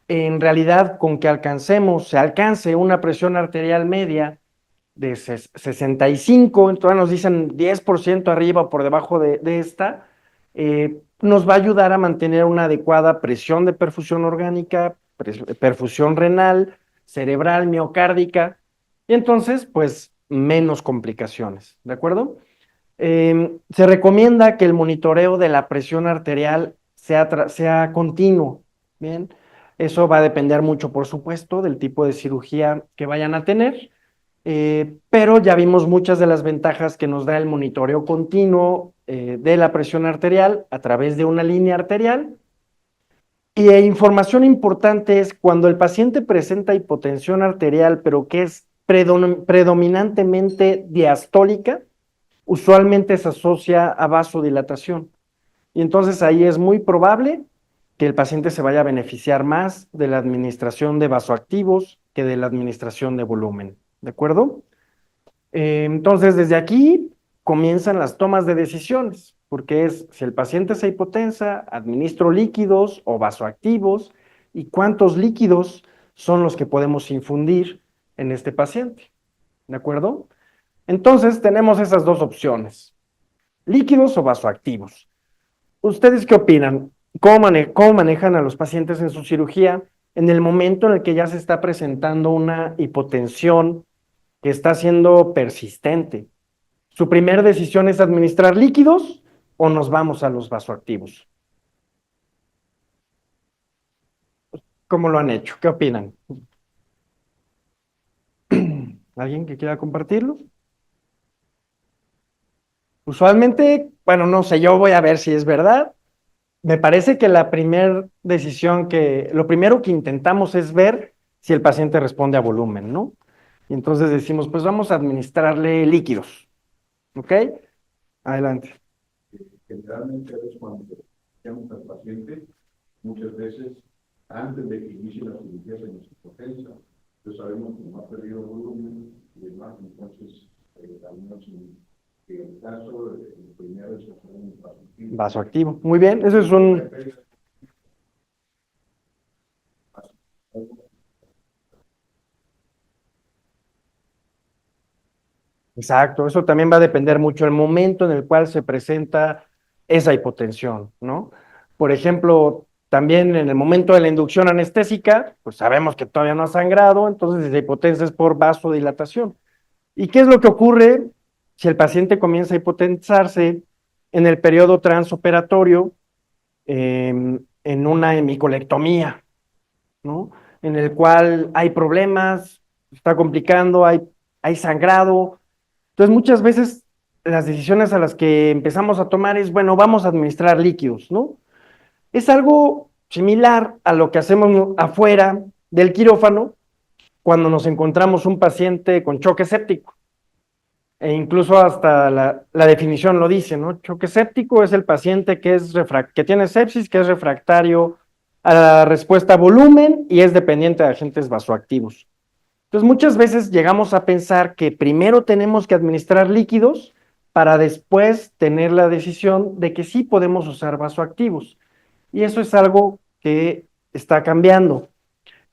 En realidad, con que se alcance una presión arterial media de 65, entonces nos dicen 10% arriba o por debajo de esta, nos va a ayudar a mantener una adecuada presión de perfusión orgánica, perfusión renal, cerebral, miocárdica, y entonces, pues, menos complicaciones, ¿de acuerdo? Se recomienda que el monitoreo de la presión arterial sea continuo, ¿bien? Eso va a depender mucho, por supuesto, del tipo de cirugía que vayan a tener, pero ya vimos muchas de las ventajas que nos da el monitoreo continuo de la presión arterial a través de una línea arterial. Y información importante es cuando el paciente presenta hipotensión arterial, pero que es predominantemente diastólica, usualmente se asocia a vasodilatación. Y entonces ahí es muy probable que el paciente se vaya a beneficiar más de la administración de vasoactivos que de la administración de volumen. ¿De acuerdo? Entonces, desde aquí comienzan las tomas de decisiones, porque es si el paciente se hipotensa, administro líquidos o vasoactivos y cuántos líquidos son los que podemos infundir en este paciente. ¿De acuerdo? Entonces, tenemos esas dos opciones, líquidos o vasoactivos. ¿Ustedes qué opinan? ¿Cómo manejan a los pacientes en su cirugía en el momento en el que ya se está presentando una hipotensión que está siendo persistente? ¿Su primera decisión es administrar líquidos o nos vamos a los vasoactivos? ¿Cómo lo han hecho? ¿Qué opinan? ¿Alguien que quiera compartirlo? Usualmente, bueno, no sé, yo voy a ver si es verdad. Me parece que lo primero que intentamos es ver si el paciente responde a volumen, ¿no? Y entonces decimos, pues vamos a administrarle líquidos, ¿ok? Adelante. Generalmente es cuando llamamos al paciente, muchas veces antes de que inicie la cirugía se nos hipotensa, entonces sabemos que no ha perdido volumen y demás, entonces al menos en el caso de primero es un vasoactivo. Vasoactivo. Muy bien, eso es un... Exacto, eso también va a depender mucho del momento en el cual se presenta esa hipotensión, ¿no? Por ejemplo, también en el momento de la inducción anestésica, pues sabemos que todavía no ha sangrado, entonces la hipotensa es por vasodilatación. ¿Y qué es lo que ocurre si el paciente comienza a hipotensarse en el periodo transoperatorio en una hemicolectomía, ¿no? En el cual hay problemas, está complicando, hay sangrado. Entonces, muchas veces las decisiones a las que empezamos a tomar es, bueno, vamos a administrar líquidos, ¿no? Es algo similar a lo que hacemos afuera del quirófano cuando nos encontramos un paciente con choque séptico. E incluso hasta la definición lo dice, ¿no? Choque séptico es el paciente que tiene sepsis, que es refractario a la respuesta a volumen y es dependiente de agentes vasoactivos. Entonces, muchas veces llegamos a pensar que primero tenemos que administrar líquidos para después tener la decisión de que sí podemos usar vasoactivos. Y eso es algo que está cambiando.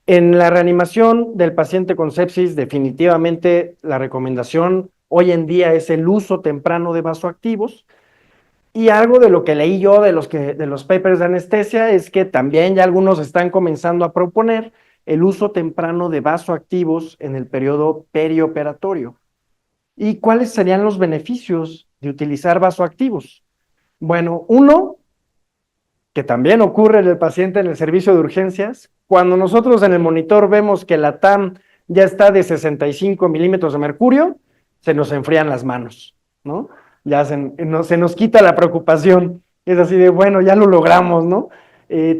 En la reanimación del paciente con sepsis, definitivamente la recomendación hoy en día es el uso temprano de vasoactivos. Y algo de lo que leí yo de los papers de anestesia es que también ya algunos están comenzando a proponer el uso temprano de vasoactivos en el periodo perioperatorio. ¿Y cuáles serían los beneficios de utilizar vasoactivos? Bueno, uno, que también ocurre en el paciente en el servicio de urgencias, cuando nosotros en el monitor vemos que la TAM ya está de 65 milímetros de mercurio, se nos enfrían las manos, ¿no? Ya se nos quita la preocupación. Es así de, bueno, ya lo logramos, ¿no?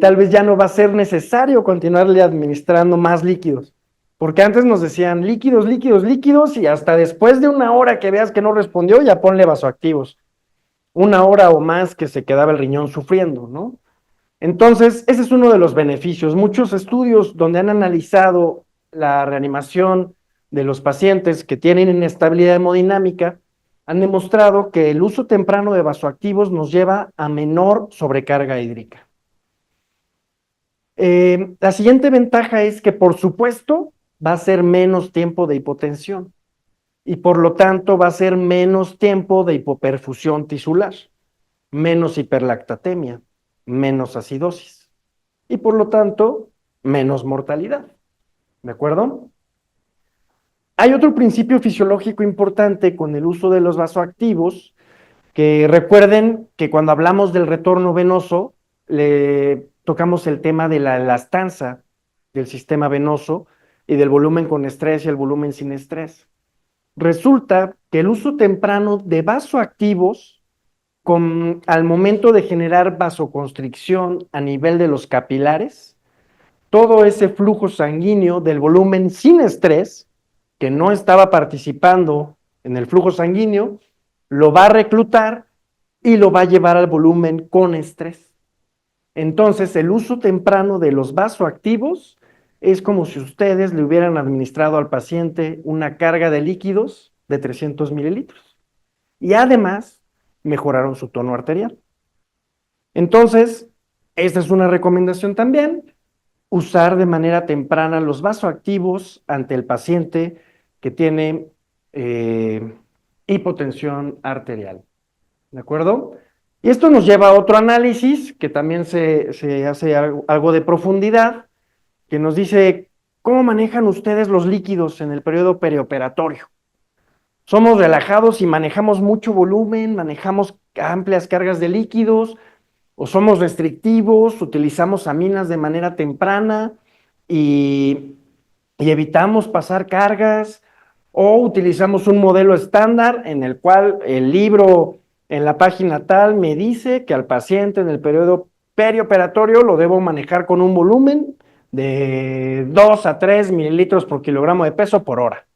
Tal vez ya no va a ser necesario continuarle administrando más líquidos. Porque antes nos decían líquidos, líquidos, líquidos, y hasta después de una hora que veas que no respondió, ya ponle vasoactivos. Una hora o más que se quedaba el riñón sufriendo, ¿no? Entonces, ese es uno de los beneficios. Muchos estudios donde han analizado la reanimación de los pacientes que tienen inestabilidad hemodinámica han demostrado que el uso temprano de vasoactivos nos lleva a menor sobrecarga hídrica. La siguiente ventaja es que, por supuesto, va a ser menos tiempo de hipotensión y por lo tanto va a ser menos tiempo de hipoperfusión tisular, menos hiperlactatemia, menos acidosis y por lo tanto menos mortalidad. ¿De acuerdo? Hay otro principio fisiológico importante con el uso de los vasoactivos, que recuerden que cuando hablamos del retorno venoso, le tocamos el tema de la elastanza del sistema venoso y del volumen con estrés y el volumen sin estrés. Resulta que el uso temprano de vasoactivos al momento de generar vasoconstricción a nivel de los capilares, todo ese flujo sanguíneo del volumen sin estrés, que no estaba participando en el flujo sanguíneo, lo va a reclutar y lo va a llevar al volumen con estrés. Entonces, el uso temprano de los vasoactivos es como si ustedes le hubieran administrado al paciente una carga de líquidos de 300 mililitros. Y además, mejoraron su tono arterial. Entonces, esta es una recomendación también, usar de manera temprana los vasoactivos ante el paciente que tiene hipotensión arterial. ¿De acuerdo? Y esto nos lleva a otro análisis que también se hace algo de profundidad, que nos dice cómo manejan ustedes los líquidos en el periodo perioperatorio. Somos relajados y manejamos mucho volumen, manejamos amplias cargas de líquidos, o somos restrictivos, utilizamos aminas de manera temprana y evitamos pasar cargas, o utilizamos un modelo estándar en el cual el libro en la página tal me dice que al paciente en el periodo perioperatorio lo debo manejar con un volumen de 2 a 3 mililitros por kilogramo de peso por hora.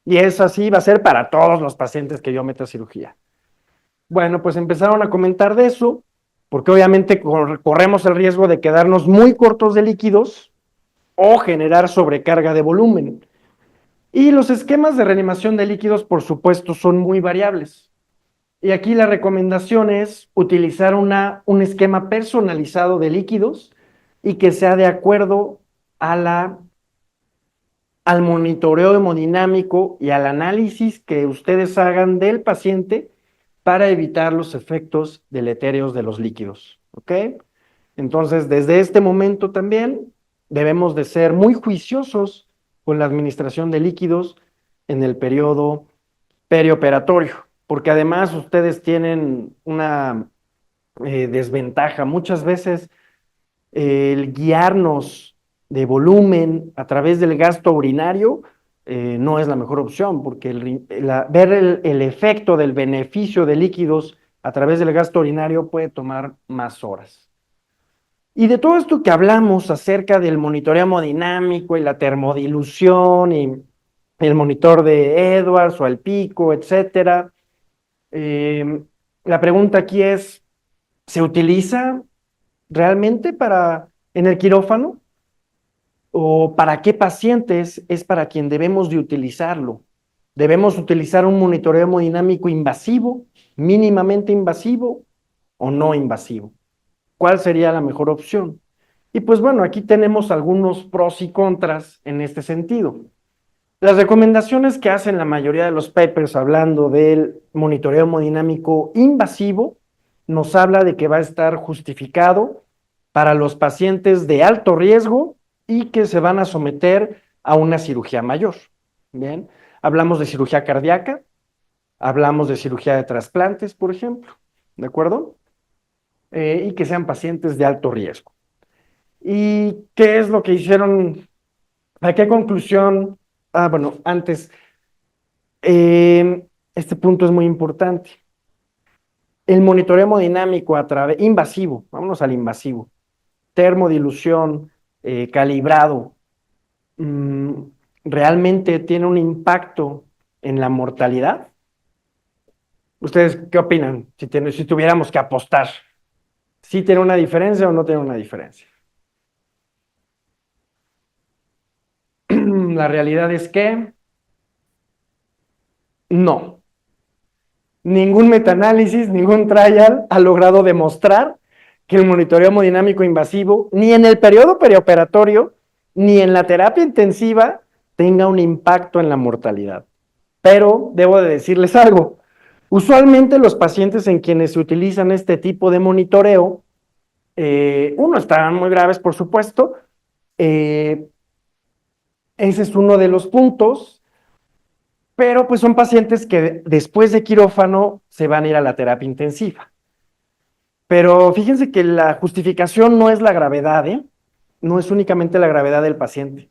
Y eso así va a ser para todos los pacientes que yo meta a cirugía. Bueno, pues empezaron a comentar de eso, porque obviamente corremos el riesgo de quedarnos muy cortos de líquidos o generar sobrecarga de volumen. Y los esquemas de reanimación de líquidos, por supuesto, son muy variables. Y aquí la recomendación es utilizar un esquema personalizado de líquidos y que sea de acuerdo a la al monitoreo hemodinámico y al análisis que ustedes hagan del paciente para evitar los efectos deletéreos de los líquidos, ¿ok? Entonces, desde este momento también debemos de ser muy juiciosos con la administración de líquidos en el periodo perioperatorio, porque además ustedes tienen una desventaja. Muchas veces el guiarnos de volumen a través del gasto urinario no es la mejor opción, porque ver el efecto del beneficio de líquidos a través del gasto urinario puede tomar más horas. Y de todo esto que hablamos acerca del monitoreo hemodinámico y la termodilución y el monitor de Edwards o el pico, etcétera, la pregunta aquí es, ¿se utiliza realmente en el quirófano? ¿O para qué pacientes es para quien debemos de utilizarlo? ¿Debemos utilizar un monitoreo hemodinámico invasivo, mínimamente invasivo o no invasivo? ¿Cuál sería la mejor opción? Y pues bueno, aquí tenemos algunos pros y contras en este sentido. Las recomendaciones que hacen la mayoría de los papers hablando del monitoreo hemodinámico invasivo nos habla de que va a estar justificado para los pacientes de alto riesgo y que se van a someter a una cirugía mayor. Bien, hablamos de cirugía cardíaca, hablamos de cirugía de trasplantes, por ejemplo, ¿de acuerdo? Y que sean pacientes de alto riesgo. ¿Y qué es lo que hicieron? ¿A qué conclusión? Bueno, antes, este punto es muy importante. El monitoreo hemodinámico invasivo, vámonos al invasivo, termodilución, calibrado, ¿realmente tiene un impacto en la mortalidad? ¿Ustedes qué opinan si tuviéramos que apostar? ¿Sí tiene una diferencia o no tiene una diferencia? La realidad es que no. Ningún metaanálisis, ningún trial ha logrado demostrar que el monitoreo hemodinámico invasivo, ni en el periodo perioperatorio, ni en la terapia intensiva, tenga un impacto en la mortalidad. Pero debo de decirles algo. Usualmente los pacientes en quienes se utilizan este tipo de monitoreo, uno, están muy graves, por supuesto. Ese es uno de los puntos. Pero pues son pacientes que después de quirófano se van a ir a la terapia intensiva. Pero fíjense que la justificación no es la gravedad, ¿eh? No es únicamente la gravedad del paciente.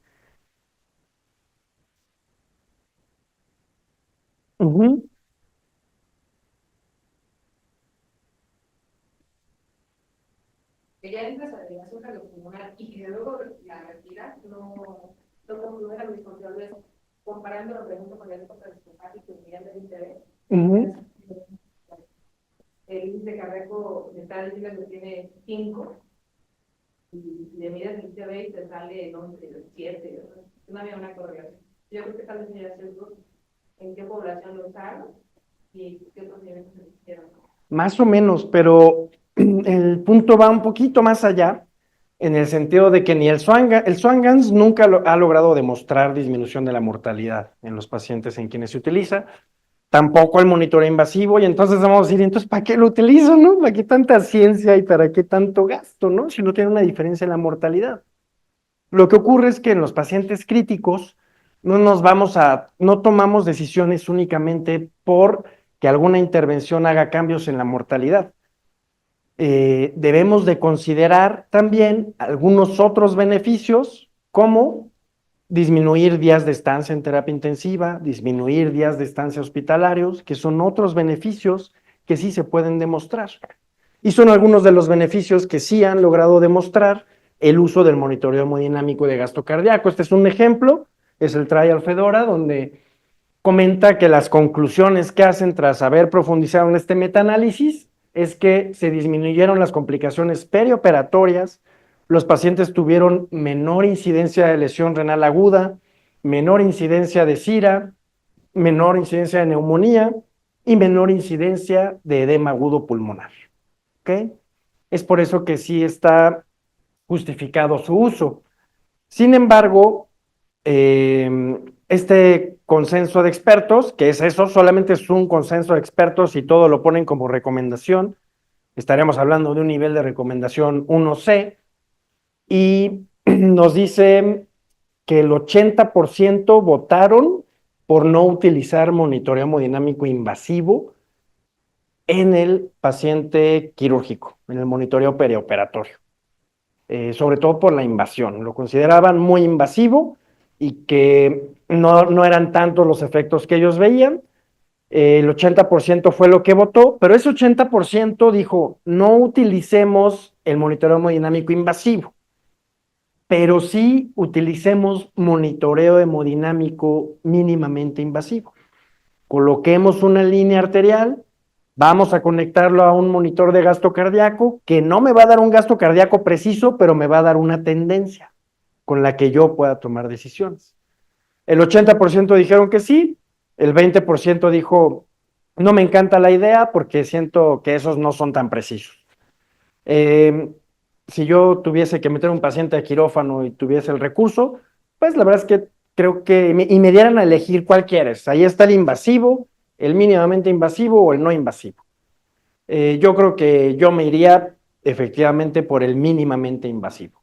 Ujú, Que ya entras a la delegación cardiopulmonar y que luego la retiras, no concluye la disfunción comparando por ejemplo con el época de esofágico y mirando el interés. ujú. El índice cardíaco de tal diciendo que tiene 5 y de miras el ITB y te sale en 11, 7, no había una correlación. Yo creo que tal vez sería cierto en qué población lo usaron y qué otros niveles se hicieron. Más o menos, pero el punto va un poquito más allá, en el sentido de que ni el Swan-Ganz nunca ha logrado demostrar disminución de la mortalidad en los pacientes en quienes se utiliza, tampoco el monitoreo invasivo, y entonces vamos a decir, entonces, ¿para qué lo utilizo, no? ¿Para qué tanta ciencia y para qué tanto gasto, no? Si no tiene una diferencia en la mortalidad. Lo que ocurre es que en los pacientes críticos no tomamos decisiones únicamente por que alguna intervención haga cambios en la mortalidad. Debemos de considerar también algunos otros beneficios, como disminuir días de estancia en terapia intensiva, disminuir días de estancia hospitalarios, que son otros beneficios que sí se pueden demostrar. Y son algunos de los beneficios que sí han logrado demostrar el uso del monitoreo hemodinámico de gasto cardíaco. Este es un ejemplo, es el Trial Fedora, donde comenta que las conclusiones que hacen tras haber profundizado en este metaanálisis es que se disminuyeron las complicaciones perioperatorias, los pacientes tuvieron menor incidencia de lesión renal aguda, menor incidencia de CIRA, menor incidencia de neumonía y menor incidencia de edema agudo pulmonar. ¿Ok? Es por eso que sí está justificado su uso. Sin embargo, este consenso de expertos, que es eso, solamente es un consenso de expertos y todo lo ponen como recomendación. Estaríamos hablando de un nivel de recomendación 1C, y nos dice que el 80% votaron por no utilizar monitoreo hemodinámico invasivo en el paciente quirúrgico, en el monitoreo perioperatorio, sobre todo por la invasión. Lo consideraban muy invasivo y que no eran tantos los efectos que ellos veían. El 80% fue lo que votó, pero ese 80% dijo, no utilicemos el monitoreo hemodinámico invasivo, pero sí utilicemos monitoreo hemodinámico mínimamente invasivo. Coloquemos una línea arterial, vamos a conectarlo a un monitor de gasto cardíaco, que no me va a dar un gasto cardíaco preciso, pero me va a dar una tendencia con la que yo pueda tomar decisiones. El 80% dijeron que sí, el 20% dijo, no me encanta la idea porque siento que esos no son tan precisos. Si yo tuviese que meter un paciente a quirófano y tuviese el recurso, pues la verdad es que creo que me dieran a elegir cuál quieres. Ahí está el invasivo, el mínimamente invasivo o el no invasivo. Yo creo que yo me iría efectivamente por el mínimamente invasivo.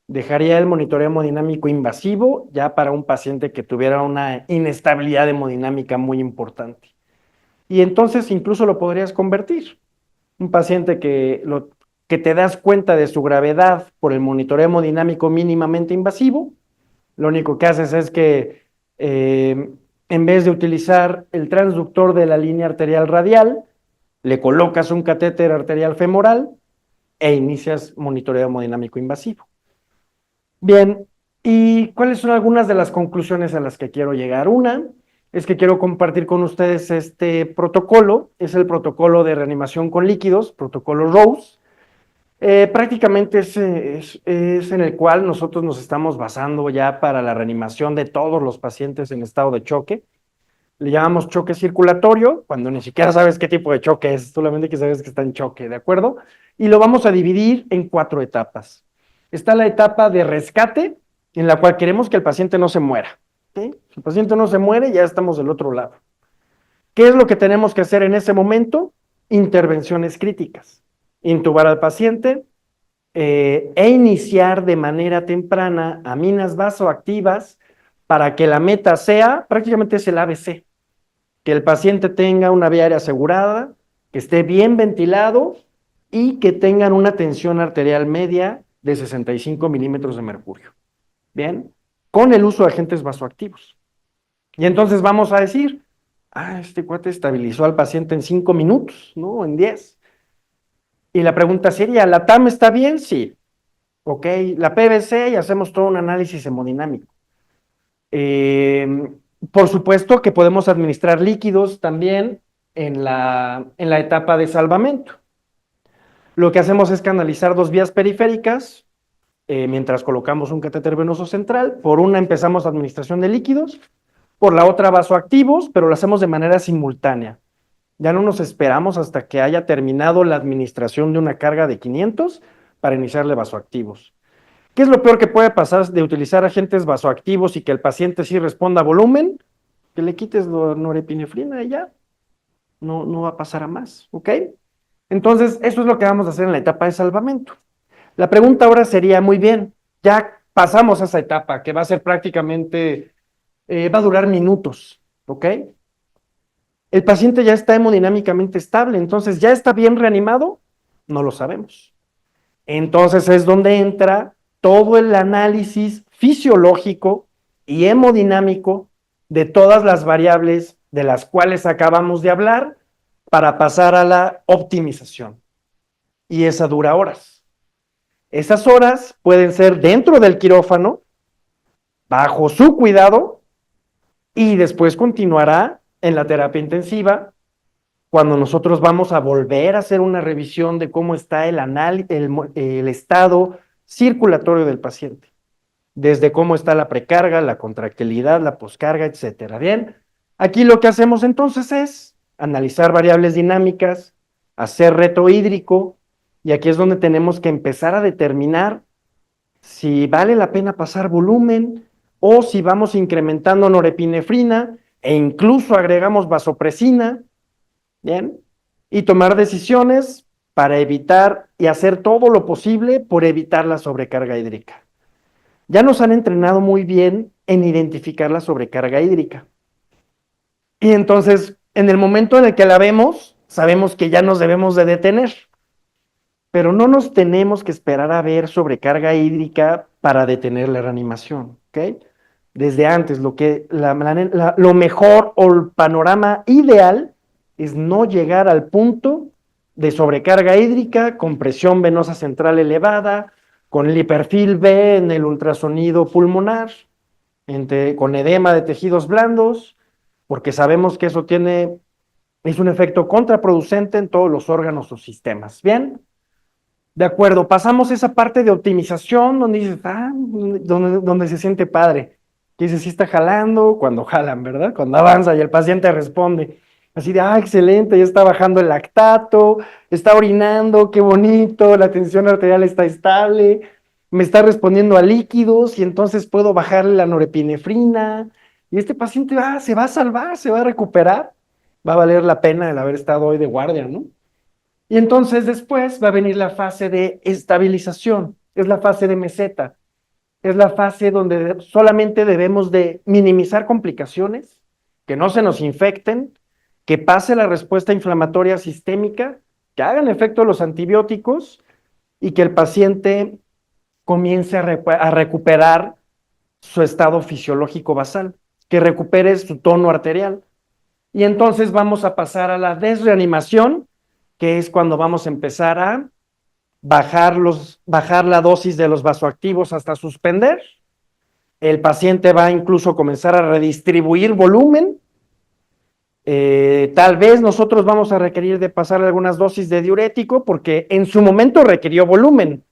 Dejaría el monitoreo hemodinámico invasivo ya para un paciente que tuviera una inestabilidad hemodinámica muy importante. Y entonces incluso lo podrías convertir. Un paciente que te das cuenta de su gravedad por el monitoreo hemodinámico mínimamente invasivo, lo único que haces es que en vez de utilizar el transductor de la línea arterial radial, le colocas un catéter arterial femoral e inicias monitoreo hemodinámico invasivo. Bien, ¿y cuáles son algunas de las conclusiones a las que quiero llegar? Una es que quiero compartir con ustedes este protocolo, es el protocolo de reanimación con líquidos, protocolo ROSE. Prácticamente es en el cual nosotros nos estamos basando ya para la reanimación de todos los pacientes en estado de choque. Le llamamos choque circulatorio, cuando ni siquiera sabes qué tipo de choque es, solamente que sabes que está en choque, ¿de acuerdo? Y lo vamos a dividir en 4 etapas. Está la etapa de rescate, en la cual queremos que el paciente no se muera. ¿Sí? Si el paciente no se muere, ya estamos del otro lado. ¿Qué es lo que tenemos que hacer en ese momento? Intervenciones críticas. Intubar al paciente e iniciar de manera temprana aminas vasoactivas para que la meta sea, prácticamente es el ABC, que el paciente tenga una vía aérea asegurada, que esté bien ventilado y que tengan una tensión arterial media de 65 milímetros de mercurio. Bien, con el uso de agentes vasoactivos. Y entonces vamos a decir, este cuate estabilizó al paciente en 5 minutos, ¿no? En 10. Y la pregunta sería, ¿la TAM está bien? Sí. Ok, la PVC y hacemos todo un análisis hemodinámico. Por supuesto que podemos administrar líquidos también en la etapa de salvamento. Lo que hacemos es canalizar 2 vías periféricas mientras colocamos un catéter venoso central. Por una empezamos administración de líquidos, por la otra vasoactivos, pero lo hacemos de manera simultánea. Ya no nos esperamos hasta que haya terminado la administración de una carga de 500 para iniciarle vasoactivos. ¿Qué es lo peor que puede pasar de utilizar agentes vasoactivos y que el paciente sí responda a volumen? Que le quites la norepinefrina y ya. No va a pasar a más, ¿ok? Entonces, eso es lo que vamos a hacer en la etapa de salvamento. La pregunta ahora sería, muy bien, ya pasamos a esa etapa que va a ser prácticamente, va a durar minutos, ¿ok? El paciente ya está hemodinámicamente estable, entonces, ¿ya está bien reanimado? No lo sabemos. Entonces es donde entra todo el análisis fisiológico y hemodinámico de todas las variables de las cuales acabamos de hablar para pasar a la optimización. Y esa dura horas. Esas horas pueden ser dentro del quirófano, bajo su cuidado, y después continuará en la terapia intensiva cuando nosotros vamos a volver a hacer una revisión de cómo está el estado circulatorio del paciente, desde cómo está la precarga, la contractilidad, la poscarga, etcétera. Bien, aquí lo que hacemos entonces es analizar variables dinámicas, hacer reto hídrico, y aquí es donde tenemos que empezar a determinar si vale la pena pasar volumen o si vamos incrementando norepinefrina e incluso agregamos vasopresina, ¿bien? Y tomar decisiones para evitar y hacer todo lo posible por evitar la sobrecarga hídrica. Ya nos han entrenado muy bien en identificar la sobrecarga hídrica. Y entonces, en el momento en el que la vemos, sabemos que ya nos debemos de detener. Pero no nos tenemos que esperar a ver sobrecarga hídrica para detener la reanimación, ¿ok? Desde antes, lo mejor o el panorama ideal es no llegar al punto de sobrecarga hídrica con presión venosa central elevada, con el hiperfil B en el ultrasonido pulmonar, con edema de tejidos blandos, porque sabemos que eso es un efecto contraproducente en todos los órganos o sistemas. ¿Bien? De acuerdo, pasamos esa parte de optimización donde dices, donde se siente padre. Que dices, sí está jalando, cuando jalan, ¿verdad? Cuando avanza y el paciente responde. Así de, excelente, ya está bajando el lactato, está orinando, qué bonito, la tensión arterial está estable, me está respondiendo a líquidos y entonces puedo bajarle la norepinefrina. Y este paciente se va a salvar, se va a recuperar. Va a valer la pena el haber estado hoy de guardia, ¿no? Y entonces después va a venir la fase de estabilización, es la fase de meseta, es la fase donde solamente debemos de minimizar complicaciones, que no se nos infecten, que pase la respuesta inflamatoria sistémica, que hagan efecto los antibióticos y que el paciente comience a recuperar su estado fisiológico basal, que recupere su tono arterial. Y entonces vamos a pasar a la desreanimación, que es cuando vamos a empezar a bajar la dosis de los vasoactivos hasta suspender. El paciente va incluso a comenzar a redistribuir volumen. Tal vez nosotros vamos a requerir de pasar algunas dosis de diurético porque en su momento requirió volumen,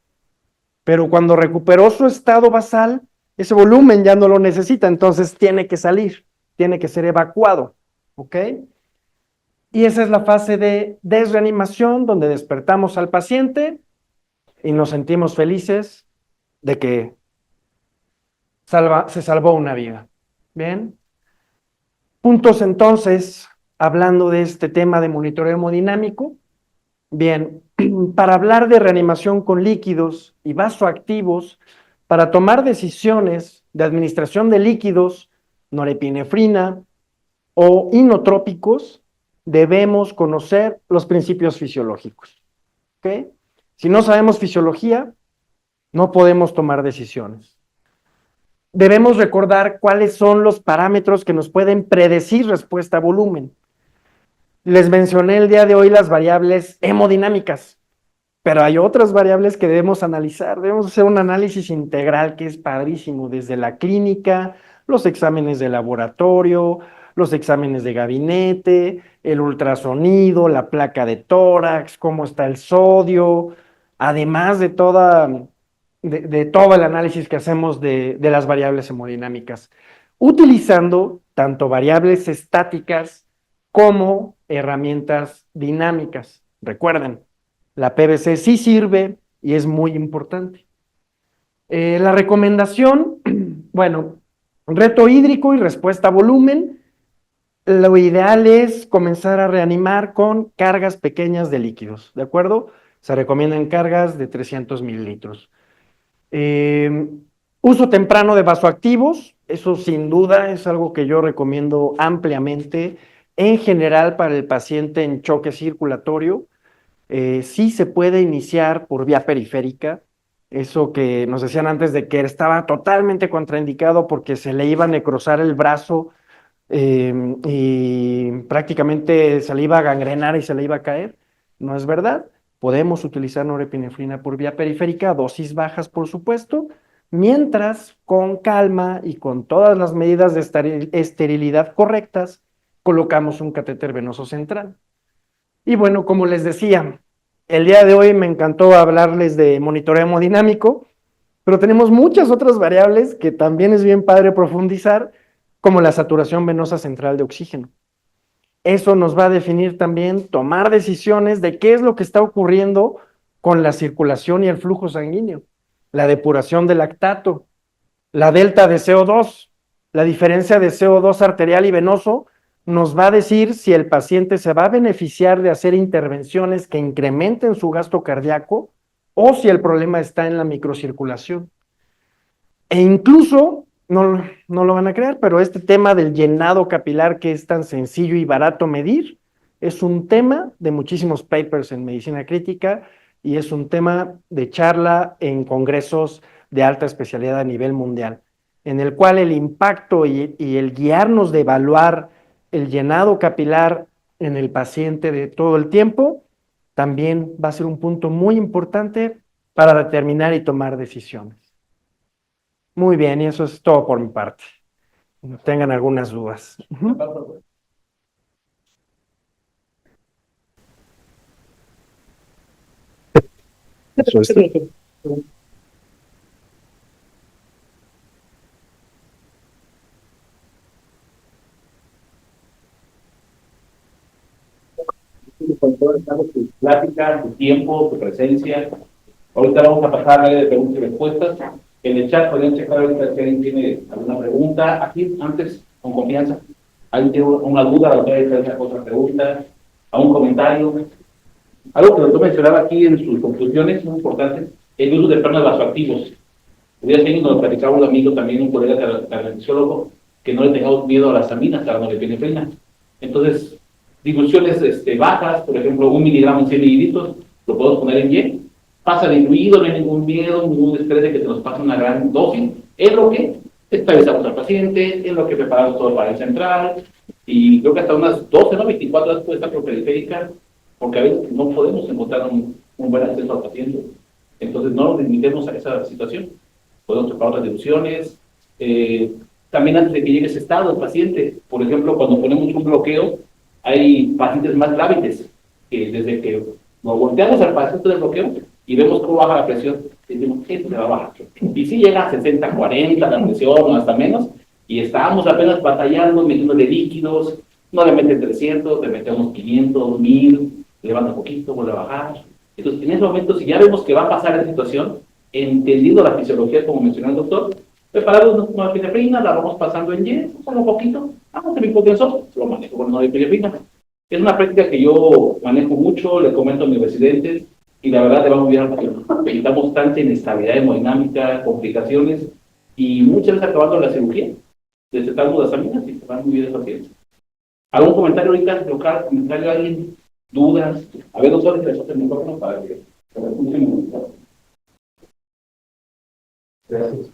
pero cuando recuperó su estado basal, ese volumen ya no lo necesita, entonces tiene que salir, tiene que ser evacuado, ¿ok? Y esa es la fase de desreanimación, donde despertamos al paciente y nos sentimos felices de que se salvó una vida. Bien. Puntos entonces, hablando de este tema de monitoreo hemodinámico. Bien, para hablar de reanimación con líquidos y vasoactivos, para tomar decisiones de administración de líquidos, norepinefrina o inotrópicos, debemos conocer los principios fisiológicos. ¿Ok? Si no sabemos fisiología, no podemos tomar decisiones. Debemos recordar cuáles son los parámetros que nos pueden predecir respuesta a volumen. Les mencioné el día de hoy las variables hemodinámicas, pero hay otras variables que debemos analizar. Debemos hacer un análisis integral que es padrísimo, desde la clínica, los exámenes de laboratorio, los exámenes de gabinete, el ultrasonido, la placa de tórax, cómo está el sodio, además de todo el análisis que hacemos de las variables hemodinámicas, utilizando tanto variables estáticas como herramientas dinámicas. Recuerden, la PVC sí sirve y es muy importante. La recomendación, bueno, reto hídrico y respuesta a volumen. Lo ideal es comenzar a reanimar con cargas pequeñas de líquidos, ¿de acuerdo? Se recomiendan cargas de 300 mililitros. Uso temprano de vasoactivos, eso sin duda es algo que yo recomiendo ampliamente, en general para el paciente en choque circulatorio. Sí se puede iniciar por vía periférica, eso que nos decían antes de que estaba totalmente contraindicado porque se le iba a necrosar el brazo y prácticamente se le iba a gangrenar y se le iba a caer. No es verdad. Podemos utilizar norepinefrina por vía periférica, dosis bajas por supuesto, mientras con calma y con todas las medidas de esterilidad correctas, colocamos un catéter venoso central. Y bueno, como les decía, el día de hoy me encantó hablarles de monitoreo hemodinámico, pero tenemos muchas otras variables que también es bien padre profundizar, como la saturación venosa central de oxígeno. Eso nos va a definir también tomar decisiones de qué es lo que está ocurriendo con la circulación y el flujo sanguíneo, la depuración del lactato, La delta de CO2, la diferencia de CO2 arterial y venoso, nos va a decir si el paciente se va a beneficiar de hacer intervenciones que incrementen su gasto cardíaco o si el problema está en la microcirculación. E incluso, no lo van a creer, pero este tema del llenado capilar que es tan sencillo y barato medir, es un tema de muchísimos papers en medicina crítica y es un tema de charla en congresos de alta especialidad a nivel mundial, en el cual el impacto y el guiarnos de evaluar el llenado capilar en el paciente de todo el tiempo, también va a ser un punto muy importante para determinar y tomar decisiones. Muy bien, y eso es todo por mi parte. No tengan algunas dudas. Eso es. Con todo el caso, tu plática, tu tiempo, tu presencia. Ahorita vamos a pasar a la área de preguntas y respuestas. En el chat podrían checar ahorita si alguien tiene alguna pregunta. Aquí, antes, con confianza. ¿Alguien tiene una duda? ¿La puede hacer otra pregunta? ¿A un comentario? Algo que lo mencionaba aquí en sus conclusiones, muy importante, el uso de planos vasoactivos. El día siguiente nos platicaba un amigo, también un colega cardiólogo, que no le tengamos miedo a las aminas, a la norepinefrina. Entonces, diluciones bajas, por ejemplo, 1 miligramo en 100 mililitros, lo podemos poner en Y, pasa diluido, no hay ningún miedo, ningún estrés de que se nos pase una gran dosis, es lo que estabilizamos al paciente, es lo que preparamos todo para el central, y creo que hasta unas 12, ¿no? 24 horas puede estar por periférica, porque a veces no podemos encontrar un buen acceso al paciente. Entonces, no nos limitemos a esa situación. Podemos preparar otras diluciones. También antes de que llegue ese estado el paciente, por ejemplo, cuando ponemos un bloqueo, hay pacientes más grávidos, que desde que nos volteamos al paciente del bloqueo y vemos cómo baja la presión, decimos, esto se va a bajar. Y si llega a 60, 40 la presión o hasta menos, y estábamos apenas batallando, metiéndole líquidos, no le meten 300, le metemos 500, 1000, levanta un poquito, vuelve a bajar. Entonces, en ese momento, si ya vemos que va a pasar la situación, entendiendo la fisiología, como mencionó el doctor, preparamos una norepinefrina, la vamos pasando en Y, solo un poquito, vamos a mi hipotensor, lo manejo con norepinefrina. Es una práctica que yo manejo mucho, le comento a mis residentes, y la verdad le va muy bien al paciente. Evitamos tanta inestabilidad hemodinámica, complicaciones, y muchas veces acabando la cirugía, desetamos las aminas y se van muy bien el paciente. ¿Algún comentario ahorita local? ¿Comentario a alguien? ¿Dudas? A ver, doctor, que le pasen el micrófono para que se escuchen. Gracias.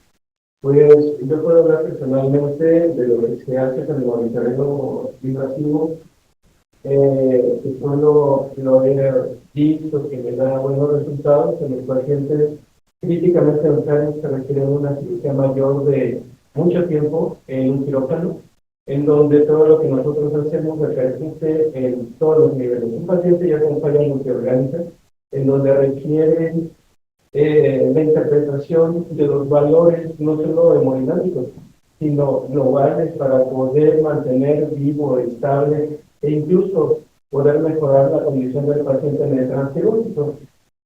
Pues yo puedo hablar personalmente de lo que se hace con el monitoreo invasivo. Que solo lo he visto que me da buenos resultados en los pacientes críticamente enfermos que requieren una cirugía mayor de mucho tiempo en un quirófano, en donde todo lo que nosotros hacemos repercute en todos los niveles. Un paciente ya con falla multiorgánica, en donde requieren la interpretación de los valores no solo hemodinámicos, sino globales para poder mantener vivo, estable e incluso poder mejorar la condición del paciente en el transquirúrgico.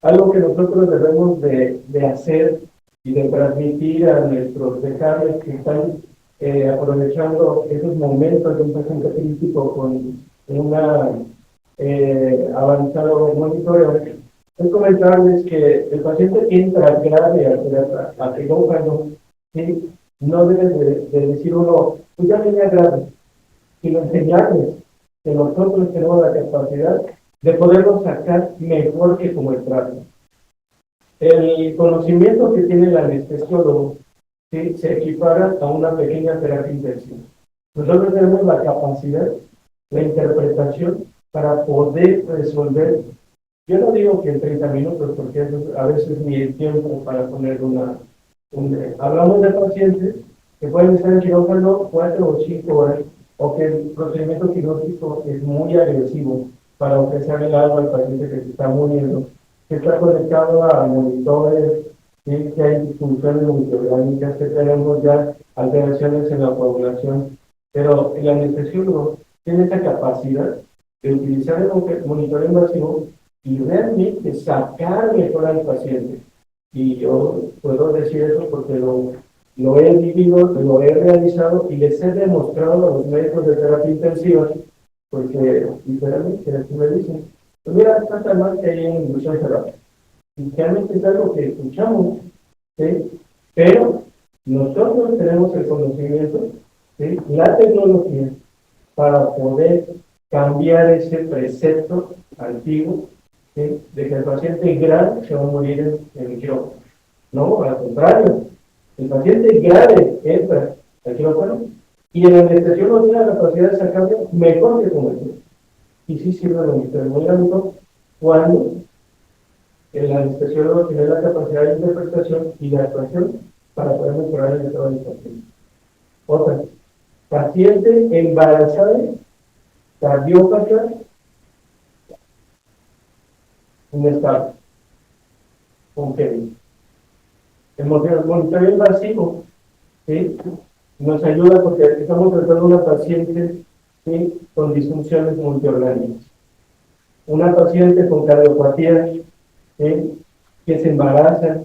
Algo que nosotros debemos de hacer y de transmitir a nuestros decanes que están aprovechando esos momentos de un paciente crítico con una avanzado monitoreo, es comentarles que el paciente entra grave a quirófano, ¿sí? No debe de decir uno, pues ya venía grave, sino enseñarles que nosotros tenemos la capacidad de poderlo sacar mejor que como el trato. El conocimiento que tiene el anestesiólogo, ¿sí?, se equipara a una pequeña terapia intensiva. Nosotros tenemos la capacidad, la interpretación para poder resolver. Yo no digo que en 30 minutos, porque a veces ni el tiempo para poner hablamos de pacientes que pueden estar en quirófano 4 o 5 horas, o que el procedimiento quirúrgico es muy agresivo para ofrecer el agua al paciente que se está muriendo, que está conectado a monitores, ¿sí?, que hay disfunciones multiorgánicas, que tenemos ya alteraciones en la coagulación, pero el anestesiólogo tiene esa capacidad de utilizar el monitoreo invasivo y realmente sacar mejor al paciente. Y yo puedo decir eso porque lo lo he vivido, lo he realizado y les he demostrado a los médicos de terapia intensiva, porque literalmente aquí me dicen, pues mira, está tan mal que hay en inducción terapia. Y realmente es algo que escuchamos, ¿sí? Pero nosotros tenemos el conocimiento, ¿sí? La tecnología para poder cambiar ese precepto antiguo, ¿sí? De que el paciente grave se va a morir en el quirófano. No, al contrario, el paciente grave entra al quirófano y el anestesiólogo tiene la capacidad de sacarlo mejor que como el. Y sí sirve el termodinámico cuando el anestesiólogo tiene la capacidad de interpretación y de actuación para poder mejorar el estado del paciente. Otra, paciente embarazada, cardiópata, inestable, con Kevin. El monitoreo invasivo, ¿sí? Nos ayuda porque estamos tratando a una paciente, ¿sí? Con disfunciones multiorgánicas. Una paciente con cardiopatía, ¿sí? Que se embaraza,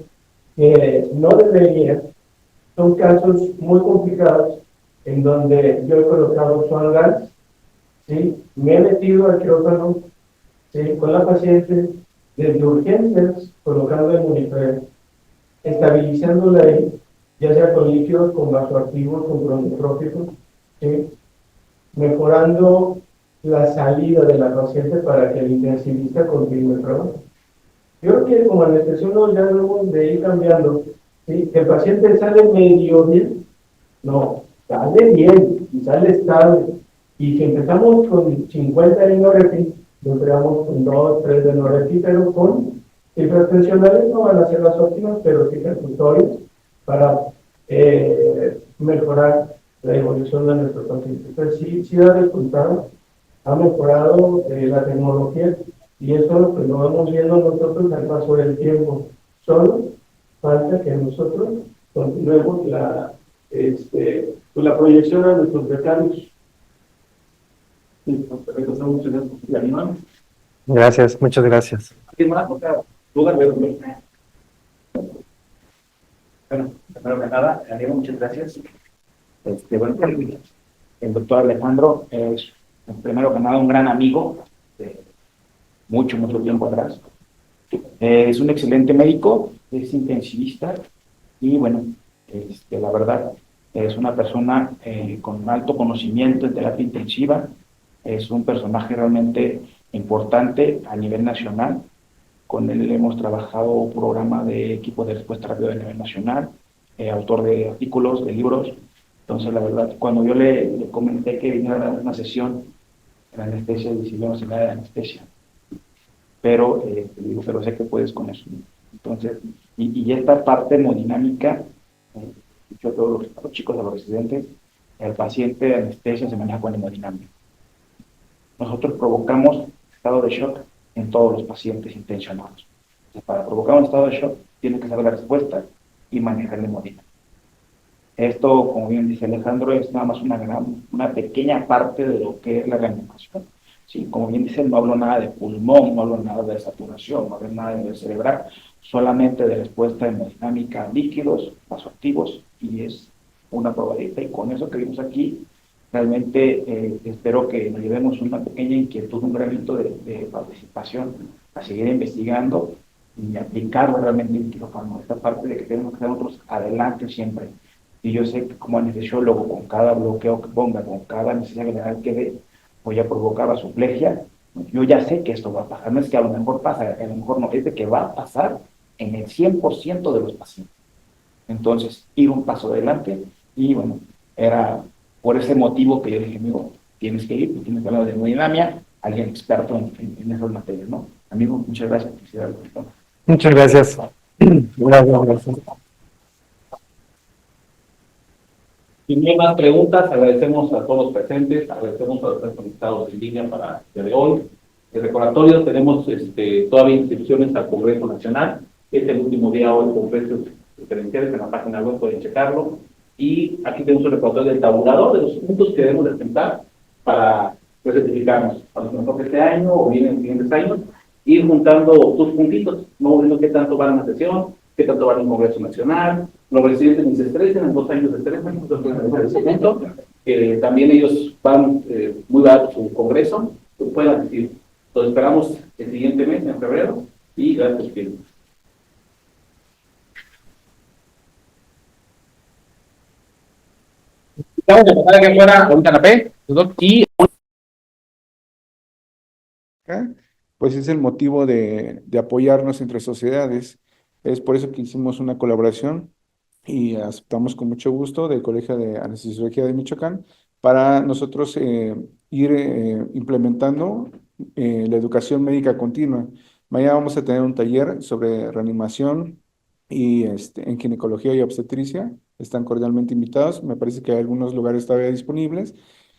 que no debería. Son casos muy complicados en donde yo he colocado Swan gas, ¿sí? Me he metido al quirófano, ¿sí? Con la paciente desde urgencias, colocando el monitoreo, estabilizándola ahí, ya sea con líquidos, con vasoactivos, con cronotrópicos, ¿sí? Mejorando la salida de la paciente para que el intensivista continúe el trabajo. Yo creo que como anestesiólogo ya debemos de ir cambiando, ¿sí? Que el paciente sale medio bien, no, sale bien y sale estable. Y si empezamos con 50 de Norepi, lo creamos con 2, 3 de Norepi, pero con cifras tensionales no van a ser las óptimas, pero sí perfutorias para mejorar la evolución de nuestro paciente. Entonces sí da resultado, ha mejorado la tecnología y eso pues, lo vamos viendo nosotros al paso del tiempo. Solo falta que nosotros continuemos la proyección a nuestros becarios. Gracias, muchas gracias. ¿Quién más? O sea, lugar de dormir. Bueno, primero que nada, Diego, muchas gracias. Bueno, el doctor Alejandro es, primero que nada, un gran amigo de mucho tiempo atrás. Es un excelente médico, es intensivista y, bueno, la verdad, es una persona con alto conocimiento en terapia intensiva. Es un personaje realmente importante a nivel nacional. Con él hemos trabajado un programa de equipo de respuesta rápida a nivel nacional, autor de artículos, de libros. Entonces, la verdad, cuando yo le comenté que viniera a dar una sesión en anestesia, decidimos en área de anestesia. Pero, digo, pero sé que puedes con eso. Entonces, y esta parte hemodinámica, yo a todos los chicos, a los residentes, el paciente de anestesia se maneja con hemodinámica. Nosotros provocamos estado de shock en todos los pacientes intencionados. Entonces, para provocar un estado de shock, tienes que saber la respuesta y manejar la hemodinámica. Esto, como bien dice Alejandro, es nada más una pequeña parte de lo que es la reanimación. Sí, como bien dice, no hablo nada de pulmón, no hablo nada de saturación, no hablo nada de cerebral, solamente de respuesta hemodinámica a líquidos, vasoactivos, y es una probadita. Y con eso que vimos aquí, realmente espero que nos llevemos una pequeña inquietud, un granito de participación a seguir investigando y aplicar realmente el quirófano. Esta parte de que tenemos que estar nosotros adelante siempre. Y yo sé que como anestesiólogo, con cada bloqueo que ponga, con cada necesidad general que dé, voy a provocar vasoplegia. Yo ya sé que esto va a pasar. No es que a lo mejor pasa, a lo mejor no, es de que va a pasar en el 100% de los pacientes. Entonces, ir un paso adelante y bueno, era por ese motivo que yo dije, amigo, tienes que ir, tienes que hablar de hemodinamia, alguien experto en esas materias, ¿no? Amigo, muchas gracias. Muchas gracias. Gracias. Si no hay más preguntas, agradecemos a todos los presentes, agradecemos a los que están conectados en línea para el día de hoy. El recordatorio, tenemos todavía inscripciones al Congreso Nacional. Es el último día hoy con precios diferenciales en la página web, pueden checarlo. Y aquí tenemos el recordatorio del tabulador de los puntos que debemos presentar para certificarnos a lo mejor este año o bien en siguientes años, ir juntando tus puntitos, no viendo qué tanto van a una sesión, qué tanto van a un Congreso Nacional, los residentes ni se estresen, en 2 años se estresan, nosotros tenemos el crecimiento. También ellos van muy a su congreso, pues pueden asistir. Entonces esperamos el siguiente mes, en febrero, y gracias, Pedro. Vamos a pasar aquí afuera a un canapé, y pues es el motivo de apoyarnos entre sociedades. Es por eso que hicimos una colaboración y aceptamos con mucho gusto del Colegio de Anestesiología de Michoacán para nosotros ir implementando la educación médica continua. Mañana vamos a tener un taller sobre reanimación y en ginecología y obstetricia. Están cordialmente invitados. Me parece que hay algunos lugares todavía disponibles.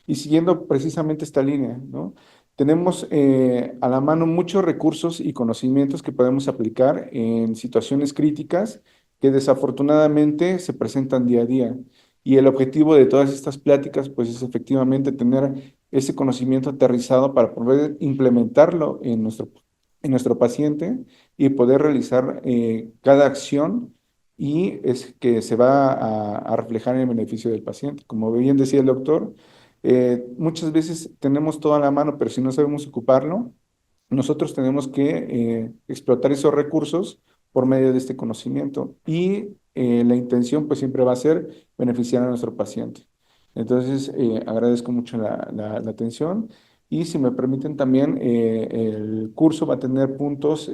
Y siguiendo precisamente esta línea, ¿no? Tenemos a la mano muchos recursos y conocimientos que podemos aplicar en situaciones críticas que desafortunadamente se presentan día a día. Y el objetivo de todas estas pláticas, pues, es efectivamente tener ese conocimiento aterrizado para poder implementarlo en nuestro paciente y poder realizar cada acción y es que se va a reflejar en el beneficio del paciente. Como bien decía el doctor, muchas veces tenemos todo a la mano, pero si no sabemos ocuparlo, nosotros tenemos que explotar esos recursos por medio de este conocimiento y la intención pues siempre va a ser beneficiar a nuestro paciente. Entonces, agradezco mucho la atención y si me permiten también, el curso va a tener puntos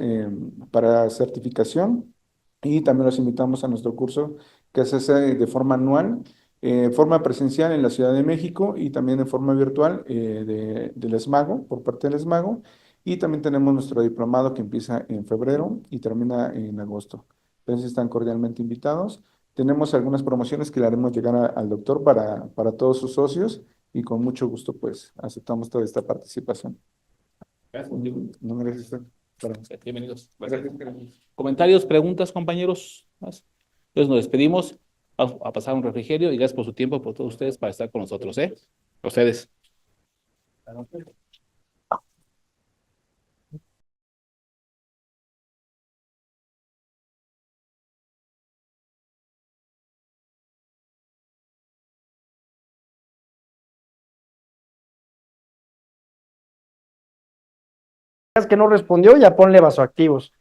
para certificación y también los invitamos a nuestro curso que se hace de forma anual, forma presencial en la Ciudad de México y también en forma virtual del ESMAGO, por parte del ESMAGO. Y también tenemos nuestro diplomado que empieza en febrero y termina en agosto. Entonces están cordialmente invitados. Tenemos algunas promociones que le haremos llegar al doctor para todos sus socios y con mucho gusto pues aceptamos toda esta participación. gracias. No, gracias a usted. Bienvenidos. Gracias. Comentarios, preguntas, compañeros. ¿Más? Entonces nos despedimos. Vamos a pasar un refrigerio y gracias por su tiempo, por todos ustedes, para estar con nosotros, ¿eh? A ustedes. Que no respondió, ya ponle vasoactivos.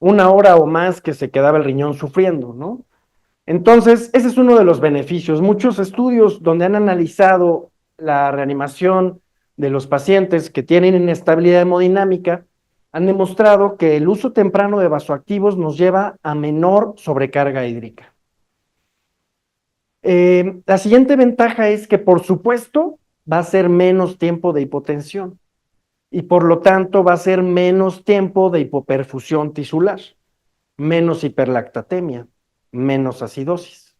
1 hora o más que se quedaba el riñón sufriendo, ¿no? Entonces, ese es uno de los beneficios. Muchos estudios donde han analizado la reanimación de los pacientes que tienen inestabilidad hemodinámica han demostrado que el uso temprano de vasoactivos nos lleva a menor sobrecarga hídrica. La siguiente ventaja es que, por supuesto, va a ser menos tiempo de hipotensión y por lo tanto va a ser menos tiempo de hipoperfusión tisular, menos hiperlactatemia, menos acidosis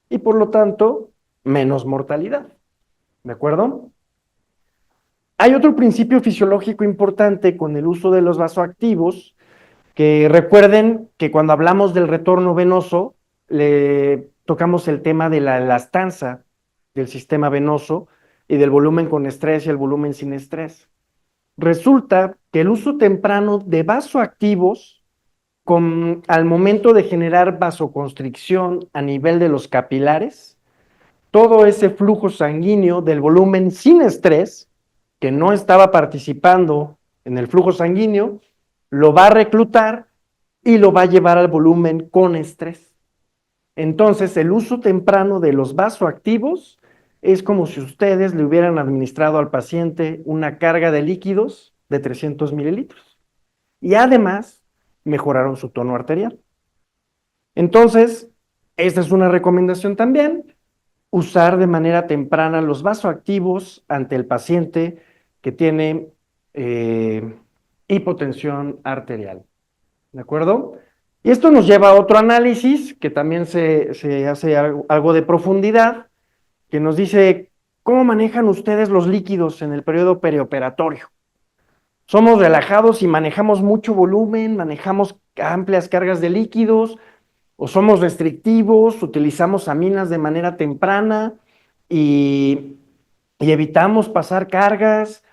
y por lo tanto menos mortalidad. ¿De acuerdo? Hay otro principio fisiológico importante con el uso de los vasoactivos, que recuerden que cuando hablamos del retorno venoso, le tocamos el tema de la elastanza del sistema venoso y del volumen con estrés y el volumen sin estrés. Resulta que el uso temprano de vasoactivos al momento de generar vasoconstricción a nivel de los capilares, todo ese flujo sanguíneo del volumen sin estrés, que no estaba participando en el flujo sanguíneo, lo va a reclutar y lo va a llevar al volumen con estrés. Entonces, el uso temprano de los vasoactivos es como si ustedes le hubieran administrado al paciente una carga de líquidos de 300 mililitros. Y además, mejoraron su tono arterial. Entonces, esta es una recomendación también, usar de manera temprana los vasoactivos ante el paciente que tiene hipotensión arterial. ¿De acuerdo? Y esto nos lleva a otro análisis que también se hace algo de profundidad, que nos dice cómo manejan ustedes los líquidos en el periodo perioperatorio. Somos relajados y manejamos mucho volumen, manejamos amplias cargas de líquidos, o somos restrictivos, utilizamos aminas de manera temprana y evitamos pasar cargas,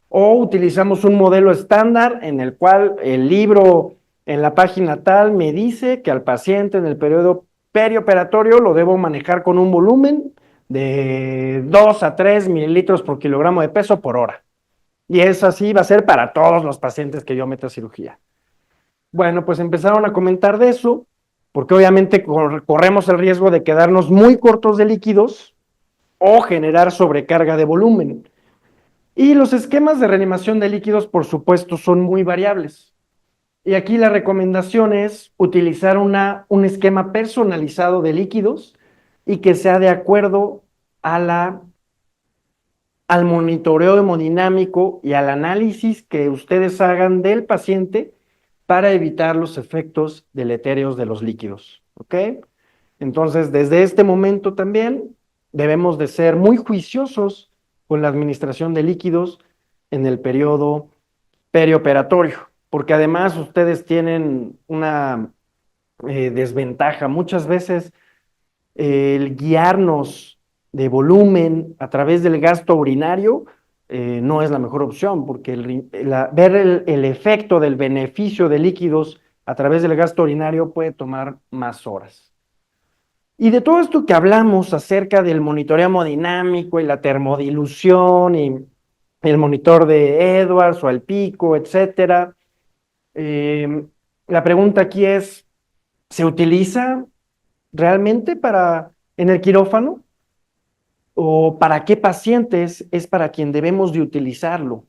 o utilizamos un modelo estándar en el cual el libro en la página tal me dice que al paciente en el periodo Perioperatorio lo debo manejar con un volumen de 2 a 3 mililitros por kilogramo de peso por hora. Y eso así va a ser para todos los pacientes que yo meta a cirugía. Bueno, pues empezaron a comentar de eso, porque obviamente corremos el riesgo de quedarnos muy cortos de líquidos o generar sobrecarga de volumen. Y los esquemas de reanimación de líquidos, por supuesto, son muy variables. Y aquí la recomendación es utilizar un esquema personalizado de líquidos y que sea de acuerdo al monitoreo hemodinámico y al análisis que ustedes hagan del paciente para evitar los efectos deletéreos de los líquidos. ¿Ok? Entonces, desde este momento también debemos de ser muy juiciosos con la administración de líquidos en el periodo perioperatorio, porque además ustedes tienen una desventaja. Muchas veces el guiarnos de volumen a través del gasto urinario no es la mejor opción, porque ver el efecto del beneficio de líquidos a través del gasto urinario puede tomar más horas. Y de todo esto que hablamos acerca del monitoreo hemodinámico y la termodilución y el monitor de Edwards o el pico, etcétera, la pregunta aquí es, ¿se utiliza realmente en el quirófano? ¿O para qué pacientes es para quien debemos de utilizarlo?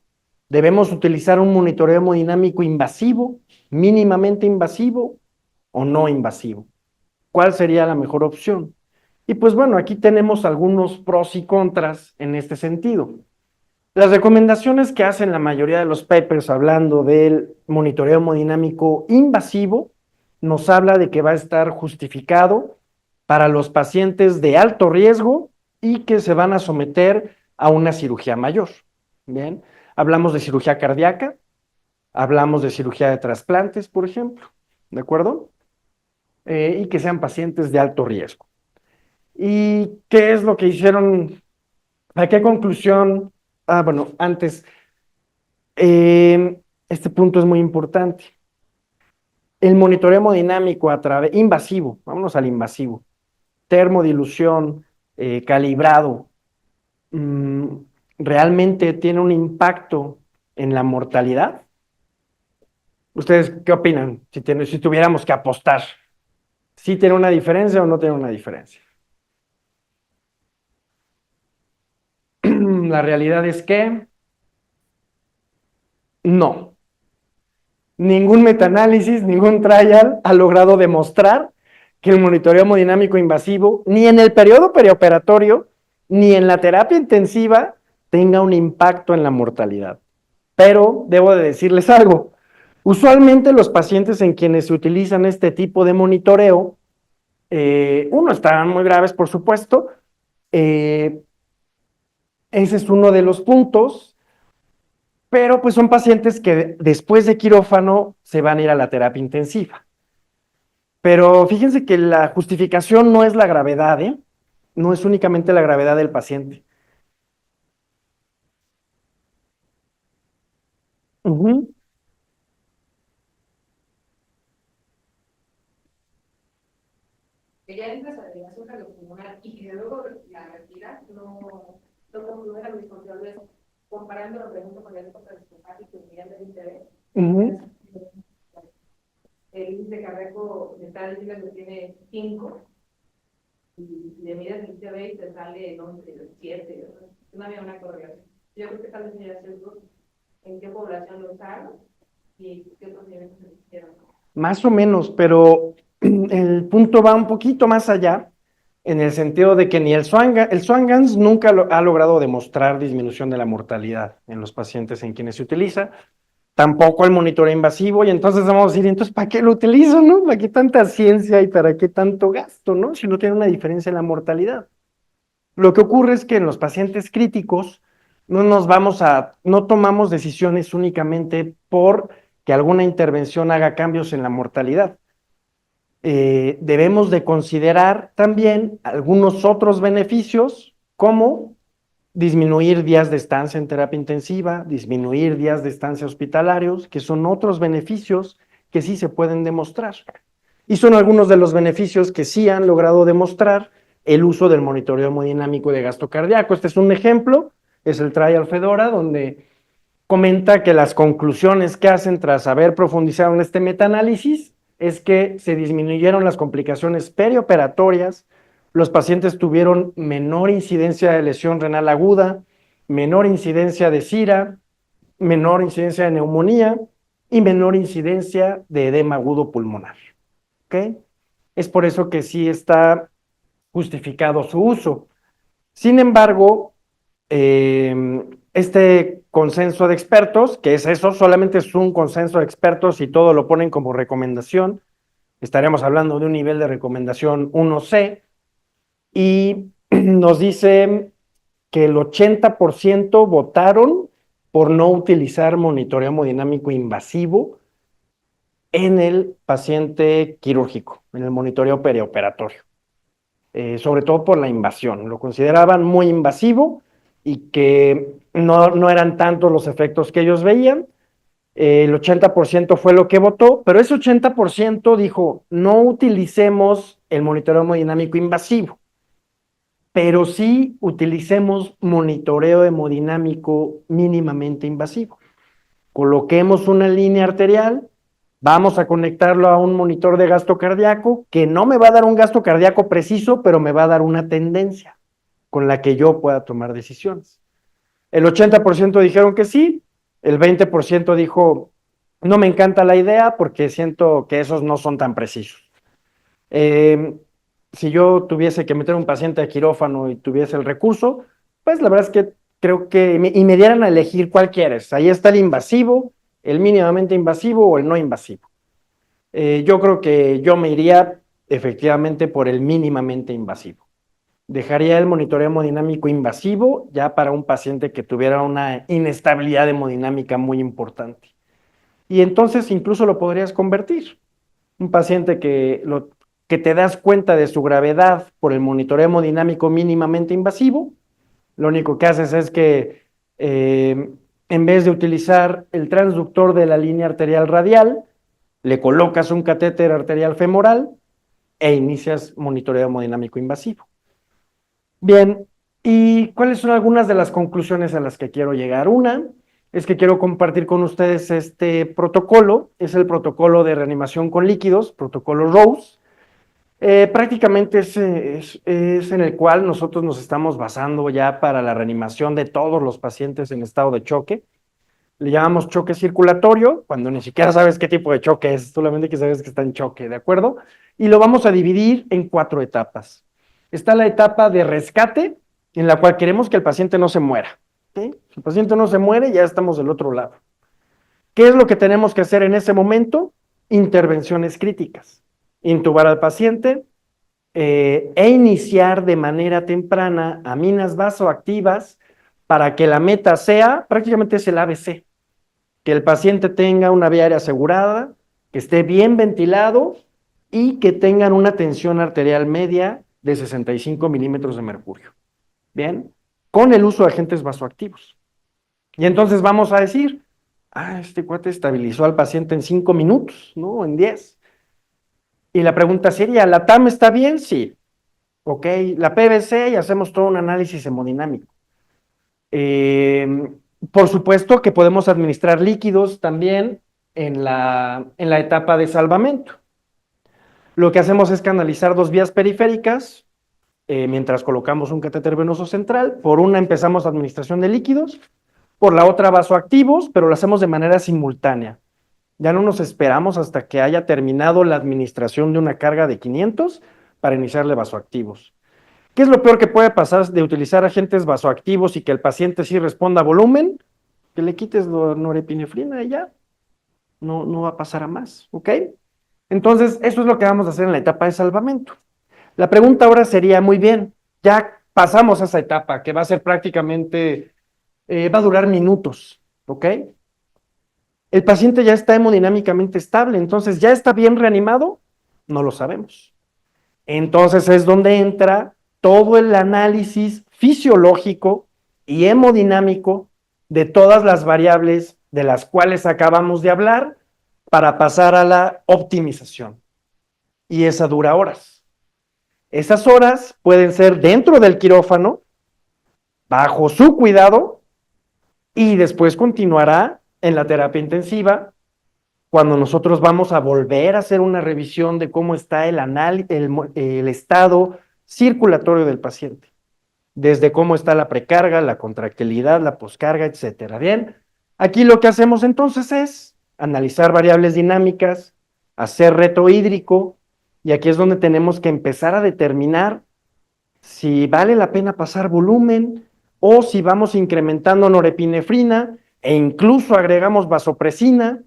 ¿Debemos utilizar un monitoreo hemodinámico invasivo, mínimamente invasivo o no invasivo? ¿Cuál sería la mejor opción? Y pues bueno, aquí tenemos algunos pros y contras en este sentido. Las recomendaciones que hacen la mayoría de los papers hablando del monitoreo hemodinámico invasivo nos habla de que va a estar justificado para los pacientes de alto riesgo y que se van a someter a una cirugía mayor. Bien, hablamos de cirugía cardíaca, hablamos de cirugía de trasplantes, por ejemplo, ¿de acuerdo? Y que sean pacientes de alto riesgo. ¿Y qué es lo que hicieron? ¿A qué conclusión? Bueno, antes, este punto es muy importante. El monitoreo hemodinámico invasivo, vámonos al invasivo, termodilución, calibrado, ¿realmente tiene un impacto en la mortalidad? ¿Ustedes qué opinan si tuviéramos que apostar? ¿Sí tiene una diferencia o no tiene una diferencia? La realidad es que no. Ningún metaanálisis, ningún trial ha logrado demostrar que el monitoreo hemodinámico invasivo, ni en el periodo perioperatorio, ni en la terapia intensiva, tenga un impacto en la mortalidad. Pero debo de decirles algo. Usualmente los pacientes en quienes se utilizan este tipo de monitoreo, están muy graves, por supuesto. Ese es uno de los puntos. Pero pues son pacientes que después de quirófano se van a ir a la terapia intensiva. Pero fíjense que la justificación no es la gravedad, ¿eh? No es únicamente la gravedad del paciente. Ujú. Que ya entras a la delegación cardiopulmonar y que luego la retiras, no concluye la misma vez comparando los eventos con el esofágico y el interés. Ujú. El índice cardíaco de tal diciendo que tiene 5 y de miras el ICB y te sale en 11, 7, no había una correlación. Yo creo que tal vez sería cierto en qué población lo usaron y qué otros niveles se hicieron. Más o menos, pero el punto va un poquito más allá, en el sentido de que ni el Swan-Ganz nunca ha logrado demostrar disminución de la mortalidad en los pacientes en quienes se utiliza, tampoco el monitoreo invasivo, y entonces vamos a decir, entonces, ¿para qué lo utilizo, no? ¿Para qué tanta ciencia y para qué tanto gasto, no? Si no tiene una diferencia en la mortalidad. Lo que ocurre es que en los pacientes críticos no tomamos decisiones únicamente por que alguna intervención haga cambios en la mortalidad. Debemos de considerar también algunos otros beneficios, como disminuir días de estancia en terapia intensiva, disminuir días de estancia hospitalarios, que son otros beneficios que sí se pueden demostrar. Y son algunos de los beneficios que sí han logrado demostrar el uso del monitoreo hemodinámico de gasto cardíaco. Este es un ejemplo, es el Trial Fedora, donde comenta que las conclusiones que hacen tras haber profundizado en este metaanálisis es que se disminuyeron las complicaciones perioperatorias, los pacientes tuvieron menor incidencia de lesión renal aguda, menor incidencia de CIRA, menor incidencia de neumonía y menor incidencia de edema agudo pulmonar. ¿Ok? Es por eso que sí está justificado su uso. Sin embargo, este consenso de expertos, que es eso, solamente es un consenso de expertos y todo lo ponen como recomendación, estaríamos hablando de un nivel de recomendación 1C, y nos dice que el 80% votaron por no utilizar monitoreo hemodinámico invasivo en el paciente quirúrgico, en el monitoreo perioperatorio, sobre todo por la invasión. Lo consideraban muy invasivo y que no eran tantos los efectos que ellos veían. El 80% fue lo que votó, pero ese 80% dijo, no utilicemos el monitoreo hemodinámico invasivo, pero sí utilicemos monitoreo hemodinámico mínimamente invasivo. Coloquemos una línea arterial, vamos a conectarlo a un monitor de gasto cardíaco que no me va a dar un gasto cardíaco preciso, pero me va a dar una tendencia con la que yo pueda tomar decisiones. El 80% dijeron que sí, el 20% dijo, no me encanta la idea porque siento que esos no son tan precisos. Si yo tuviese que meter un paciente a quirófano y tuviese el recurso, pues la verdad es que creo que me dieran a elegir cuál quieres. Ahí está el invasivo, el mínimamente invasivo o el no invasivo. Yo creo que yo me iría efectivamente por el mínimamente invasivo. Dejaría el monitoreo hemodinámico invasivo ya para un paciente que tuviera una inestabilidad hemodinámica muy importante. Y entonces incluso lo podrías convertir. Un paciente que te das cuenta de su gravedad por el monitoreo hemodinámico mínimamente invasivo, lo único que haces es que en vez de utilizar el transductor de la línea arterial radial, le colocas un catéter arterial femoral e inicias monitoreo hemodinámico invasivo. Bien, ¿y cuáles son algunas de las conclusiones a las que quiero llegar? Una es que quiero compartir con ustedes este protocolo, es el protocolo de reanimación con líquidos, protocolo ROSE. Prácticamente es en el cual nosotros nos estamos basando ya para la reanimación de todos los pacientes en estado de choque. Le llamamos choque circulatorio, cuando ni siquiera sabes qué tipo de choque es, solamente que sabes que está en choque, ¿de acuerdo? Y lo vamos a dividir en 4 etapas. Está la etapa de rescate, en la cual queremos que el paciente no se muera. ¿Sí? Si el paciente no se muere, ya estamos del otro lado. ¿Qué es lo que tenemos que hacer en ese momento? Intervenciones críticas. Intubar al paciente e iniciar de manera temprana aminas vasoactivas para que la meta sea, prácticamente es el ABC, que el paciente tenga una vía aérea asegurada, que esté bien ventilado y que tengan una tensión arterial media de 65 milímetros de mercurio. Bien, con el uso de agentes vasoactivos. Y entonces vamos a decir, este cuate estabilizó al paciente en 5 minutos, ¿no? En 10. Y la pregunta sería, ¿la TAM está bien? Sí. Ok, la PVC y hacemos todo un análisis hemodinámico. Por supuesto que podemos administrar líquidos también en la etapa de salvamento. Lo que hacemos es canalizar 2 vías periféricas mientras colocamos un catéter venoso central. Por una empezamos administración de líquidos, por la otra vasoactivos, pero lo hacemos de manera simultánea. Ya no nos esperamos hasta que haya terminado la administración de una carga de 500 para iniciarle vasoactivos. ¿Qué es lo peor que puede pasar de utilizar agentes vasoactivos y que el paciente sí responda a volumen? Que le quites la norepinefrina y ya. No va a pasar a más, ¿ok? Entonces, eso es lo que vamos a hacer en la etapa de salvamento. La pregunta ahora sería, muy bien, ya pasamos a esa etapa que va a ser prácticamente, va a durar minutos, ¿ok? El paciente ya está hemodinámicamente estable, entonces, ¿ya está bien reanimado? No lo sabemos. Entonces es donde entra todo el análisis fisiológico y hemodinámico de todas las variables de las cuales acabamos de hablar para pasar a la optimización. y esa dura horas. Esas horas pueden ser dentro del quirófano, bajo su cuidado, y después continuará en la terapia intensiva cuando nosotros vamos a volver a hacer una revisión de cómo está el estado circulatorio del paciente, desde cómo está la precarga, la contractilidad, la poscarga, etcétera. Bien, aquí lo que hacemos entonces es analizar variables dinámicas, hacer reto hídrico, y aquí es donde tenemos que empezar a determinar si vale la pena pasar volumen o si vamos incrementando norepinefrina e incluso agregamos vasopresina,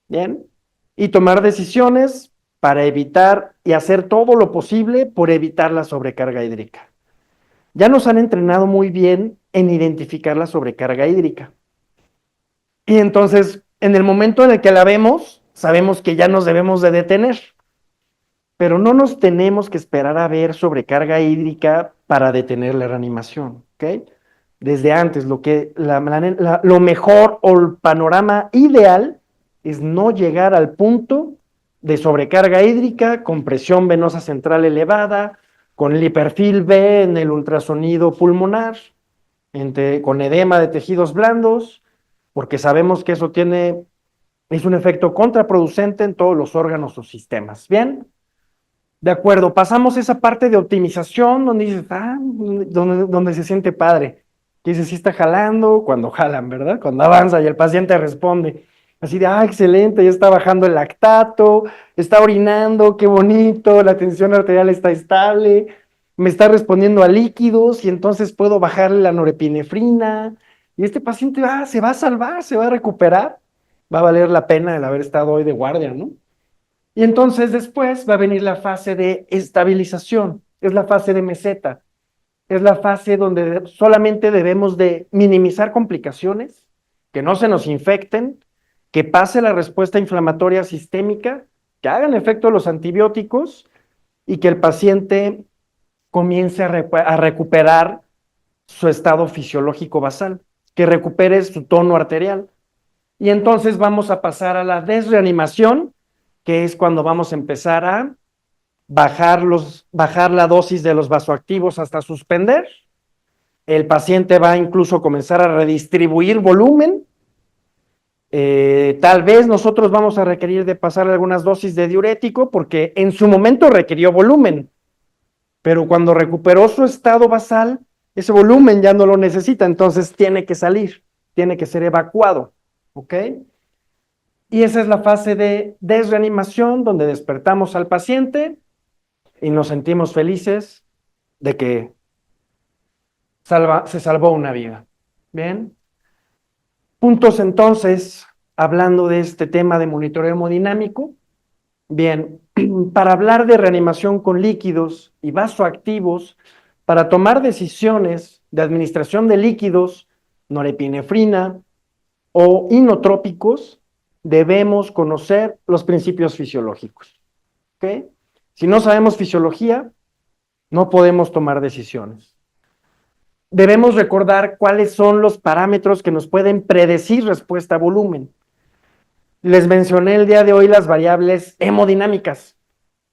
¿bien? Y tomar decisiones para evitar y hacer todo lo posible por evitar la sobrecarga hídrica. Ya nos han entrenado muy bien en identificar la sobrecarga hídrica. Y entonces, en el momento en el que la vemos, sabemos que ya nos debemos de detener. Pero no nos tenemos que esperar a ver sobrecarga hídrica para detener la reanimación, ¿ok? Desde antes, lo mejor o el panorama ideal es no llegar al punto de sobrecarga hídrica con presión venosa central elevada, con el hiperfil B en el ultrasonido pulmonar, con edema de tejidos blandos, porque sabemos que eso es un efecto contraproducente en todos los órganos o sistemas. ¿Bien? De acuerdo, pasamos esa parte de optimización donde dices, donde se siente padre. Que dices, sí está jalando, cuando jalan, ¿verdad? Cuando avanza y el paciente responde. Así de, excelente, ya está bajando el lactato, está orinando, qué bonito, la tensión arterial está estable, me está respondiendo a líquidos y entonces puedo bajarle la norepinefrina. Y este paciente se va a salvar, se va a recuperar. Va a valer la pena el haber estado hoy de guardia, ¿no? Y entonces después va a venir la fase de estabilización, es la fase de meseta, es la fase donde solamente debemos de minimizar complicaciones, que no se nos infecten, que pase la respuesta inflamatoria sistémica, que hagan efecto los antibióticos y que el paciente comience a recuperar su estado fisiológico basal, que recupere su tono arterial. Y entonces vamos a pasar a la desreanimación, que es cuando vamos a empezar a bajar la dosis de los vasoactivos hasta suspender. El paciente va incluso a comenzar a redistribuir volumen. Tal vez nosotros vamos a requerir de pasar algunas dosis de diurético porque en su momento requirió volumen, pero cuando recuperó su estado basal, ese volumen ya no lo necesita, entonces tiene que salir, tiene que ser evacuado, ¿ok? Y esa es la fase de desreanimación, donde despertamos al paciente y nos sentimos felices de que se salvó una vida. Bien. Puntos entonces, hablando de este tema de monitoreo hemodinámico. Bien, para hablar de reanimación con líquidos y vasoactivos, para tomar decisiones de administración de líquidos, norepinefrina o inotrópicos, debemos conocer los principios fisiológicos. ¿Ok? Si no sabemos fisiología, no podemos tomar decisiones. Debemos recordar cuáles son los parámetros que nos pueden predecir respuesta a volumen. Les mencioné el día de hoy las variables hemodinámicas,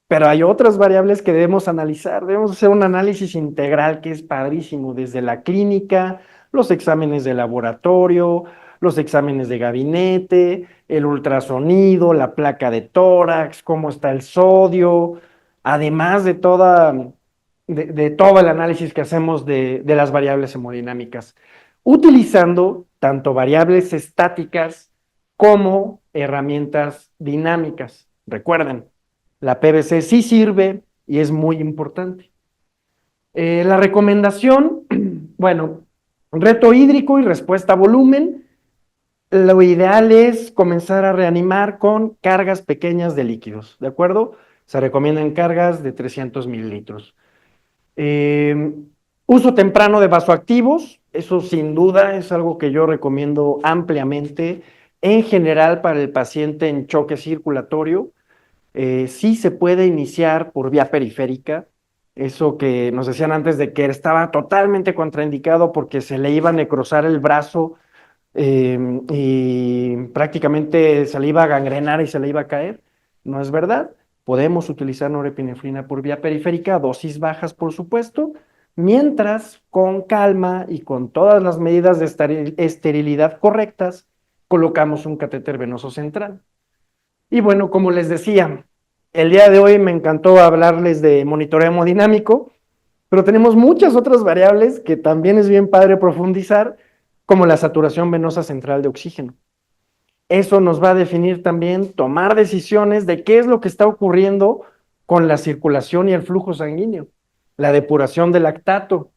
pero hay otras variables que debemos analizar. Debemos hacer un análisis integral que es padrísimo, desde la clínica, los exámenes de laboratorio, los exámenes de gabinete, el ultrasonido, la placa de tórax, cómo está el sodio, además de todo el análisis que hacemos de las variables hemodinámicas, utilizando tanto variables estáticas como herramientas dinámicas. Recuerden, la PVC sí sirve y es muy importante. La recomendación, bueno, reto hídrico y respuesta a volumen. Lo ideal es comenzar a reanimar con cargas pequeñas de líquidos, ¿de acuerdo? Se recomiendan cargas de 300 mililitros. Uso temprano de vasoactivos, eso sin duda es algo que yo recomiendo ampliamente, en general para el paciente en choque circulatorio. Sí se puede iniciar por vía periférica, eso que nos decían antes de que estaba totalmente contraindicado porque se le iba a necrosar el brazo y prácticamente se le iba a gangrenar y se le iba a caer. No es verdad. Podemos utilizar norepinefrina por vía periférica, dosis bajas, por supuesto, mientras con calma y con todas las medidas de esterilidad correctas, colocamos un catéter venoso central. Y bueno, como les decía, el día de hoy me encantó hablarles de monitoreo hemodinámico, pero tenemos muchas otras variables que también es bien padre profundizar, como la saturación venosa central de oxígeno. Eso nos va a definir también tomar decisiones de qué es lo que está ocurriendo con la circulación y el flujo sanguíneo, la depuración del lactato,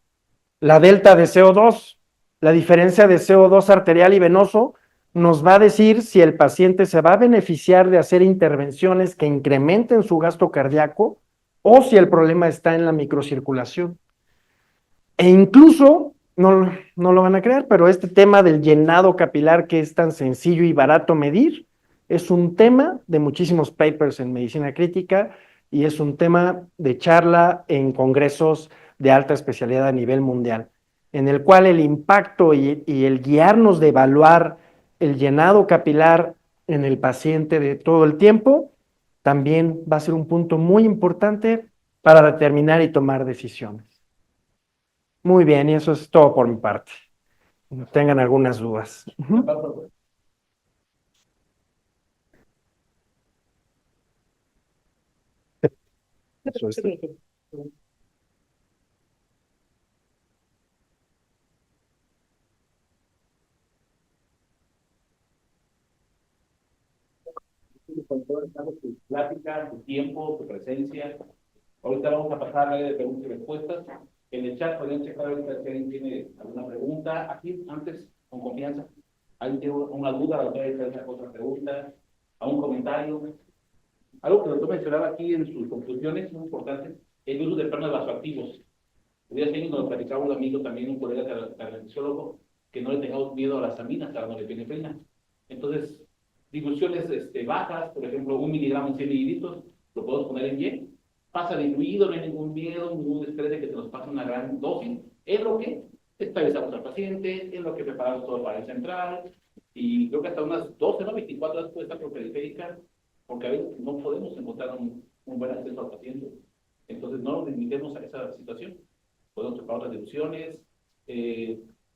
la delta de CO2, la diferencia de CO2 arterial y venoso nos va a decir si el paciente se va a beneficiar de hacer intervenciones que incrementen su gasto cardíaco o si el problema está en la microcirculación. E incluso, no lo van a creer, pero este tema del llenado capilar que es tan sencillo y barato medir, es un tema de muchísimos papers en medicina crítica y es un tema de charla en congresos de alta especialidad a nivel mundial, en el cual el impacto y el guiarnos de evaluar el llenado capilar en el paciente de todo el tiempo, también va a ser un punto muy importante para determinar y tomar decisiones. Muy bien, y eso es todo por mi parte. No tengan algunas dudas. Eso es. Con todo el caso, tu plática, tu tiempo, tu presencia. Ahorita vamos a pasar a la de preguntas y respuestas. En el chat podrían checar ahorita si alguien tiene alguna pregunta. Aquí, antes, con confianza. ¿Alguien tiene una duda? ¿La otra vez otra pregunta? ¿A un comentario? Algo que lo mencionaba aquí en sus conclusiones, muy importante, el uso de pernos vasoactivos. El día siguiente nos platicaba un amigo, también un colega cardiólogo, que no le tengamos miedo a las aminas, a la norepinefrina. Entonces, diluciones bajas, por ejemplo, 1 miligramo en 100 mililitros, lo podemos poner en Y, pasa diluido, no hay ningún miedo, ningún estrés de que se nos pase una gran dosis, es lo que estabilizamos al paciente, es lo que preparamos todo para el central, y creo que hasta unas 12, ¿no? 24 horas puede estar por periférica, porque a veces no podemos encontrar un buen acceso al paciente. Entonces, no nos limitemos a esa situación. Podemos preparar otras diluciones.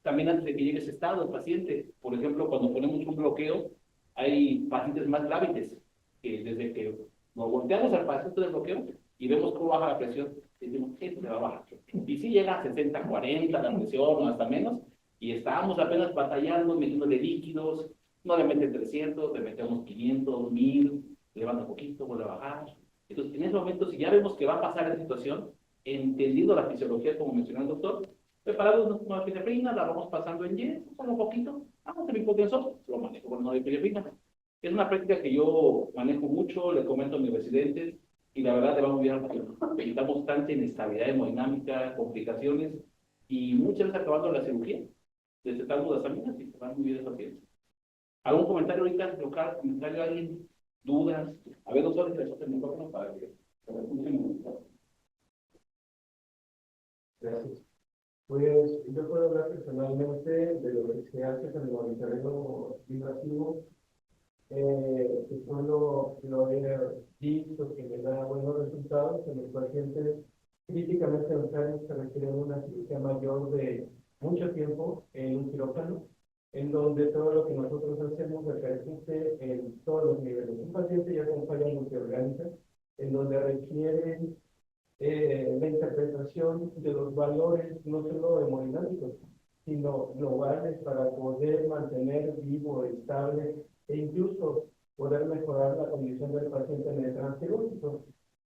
También antes de que llegue ese estado el paciente, por ejemplo, cuando ponemos un bloqueo, hay pacientes más grávides, que desde que nos volteamos al paciente del bloqueo y vemos cómo baja la presión, decimos, esto se va a bajar. Y si llega a 60, 40 la presión o hasta menos, y estábamos apenas batallando, metiéndole líquidos, no le meten 300, le metemos 500, 1000, levanta poquito, vuelve a bajar. Entonces, en ese momento, si ya vemos que va a pasar esa situación, entendiendo la fisiología, como mencionó el doctor, preparados con norepinefrina, la vamos pasando en Y, solo un poquito, vamos a mi hipotensor, lo manejo con norepinefrina. Es una práctica que yo manejo mucho, le comento a mis residentes, y la verdad te va muy bien porque evitamos tanta inestabilidad hemodinámica, complicaciones, y muchas veces acabando la cirugía, destetamos las aminas y se van muy bien el paciente. ¿Algún comentario ahorita local? ¿Comentario de alguien? ¿Dudas? A ver, doctor, les el micrófono para que Gracias. Pues yo puedo hablar personalmente de lo que se hace con el monitoreo invasivo. Que solo lo he visto que me da buenos resultados en los pacientes críticamente enfermos que requieren una cirugía mayor de mucho tiempo en un quirófano, en donde todo lo que nosotros hacemos repercute en todos los niveles. Un paciente ya con falla multiorgánica, en donde requiere la interpretación de los valores, no solo hemodinámicos, sino globales para poder mantener vivo, estable e incluso poder mejorar la condición del paciente en el transquirúrgico.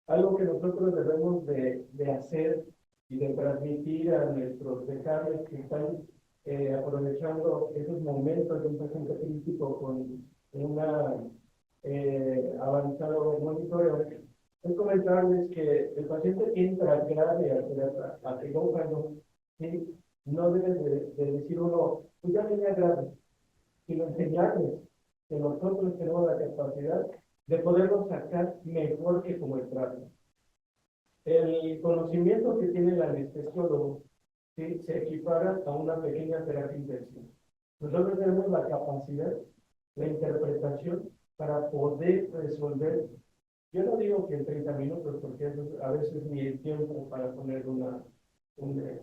Algo que nosotros debemos de hacer y de transmitir a nuestros decanes que están aprovechando esos momentos de un paciente crítico con una avanzado monitoreo, es comentarles que el paciente que entra grave a quirófano, ¿sí? No debe de decir uno, pues ya venía grave, sino enseñarles que nosotros tenemos la capacidad de poderlo sacar mejor que como entraron. El conocimiento que tiene el anestesiólogo, ¿sí? Se equipara a una pequeña terapia intensiva. Nosotros tenemos la capacidad, la interpretación para poder resolver Yo no digo que en 30 minutos, porque eso a veces ni el tiempo para poner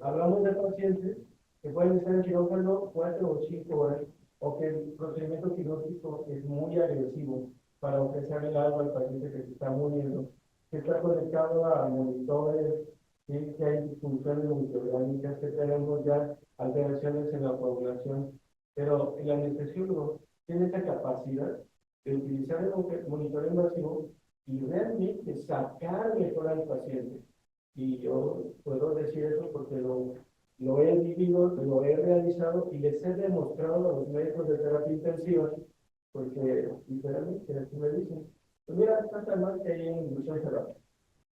hablamos de pacientes que pueden estar en quirófano 4 o 5 horas, o que el procedimiento quirúrgico es muy agresivo para ofrecerle algo al paciente que se está muriendo, que está conectado a monitores, ¿sí? Que hay disfunciones multiorgánicas, que tenemos ya alteraciones en la coagulación, pero el anestesiólogo tiene esa capacidad de utilizar el monitoreo invasivo y realmente sacar mejor al paciente. Y yo puedo decir eso porque lo he vivido, lo he realizado y les he demostrado a los médicos de terapia intensiva, porque literalmente así me dicen, pues mira, está tan mal que hay en inducción cerrada.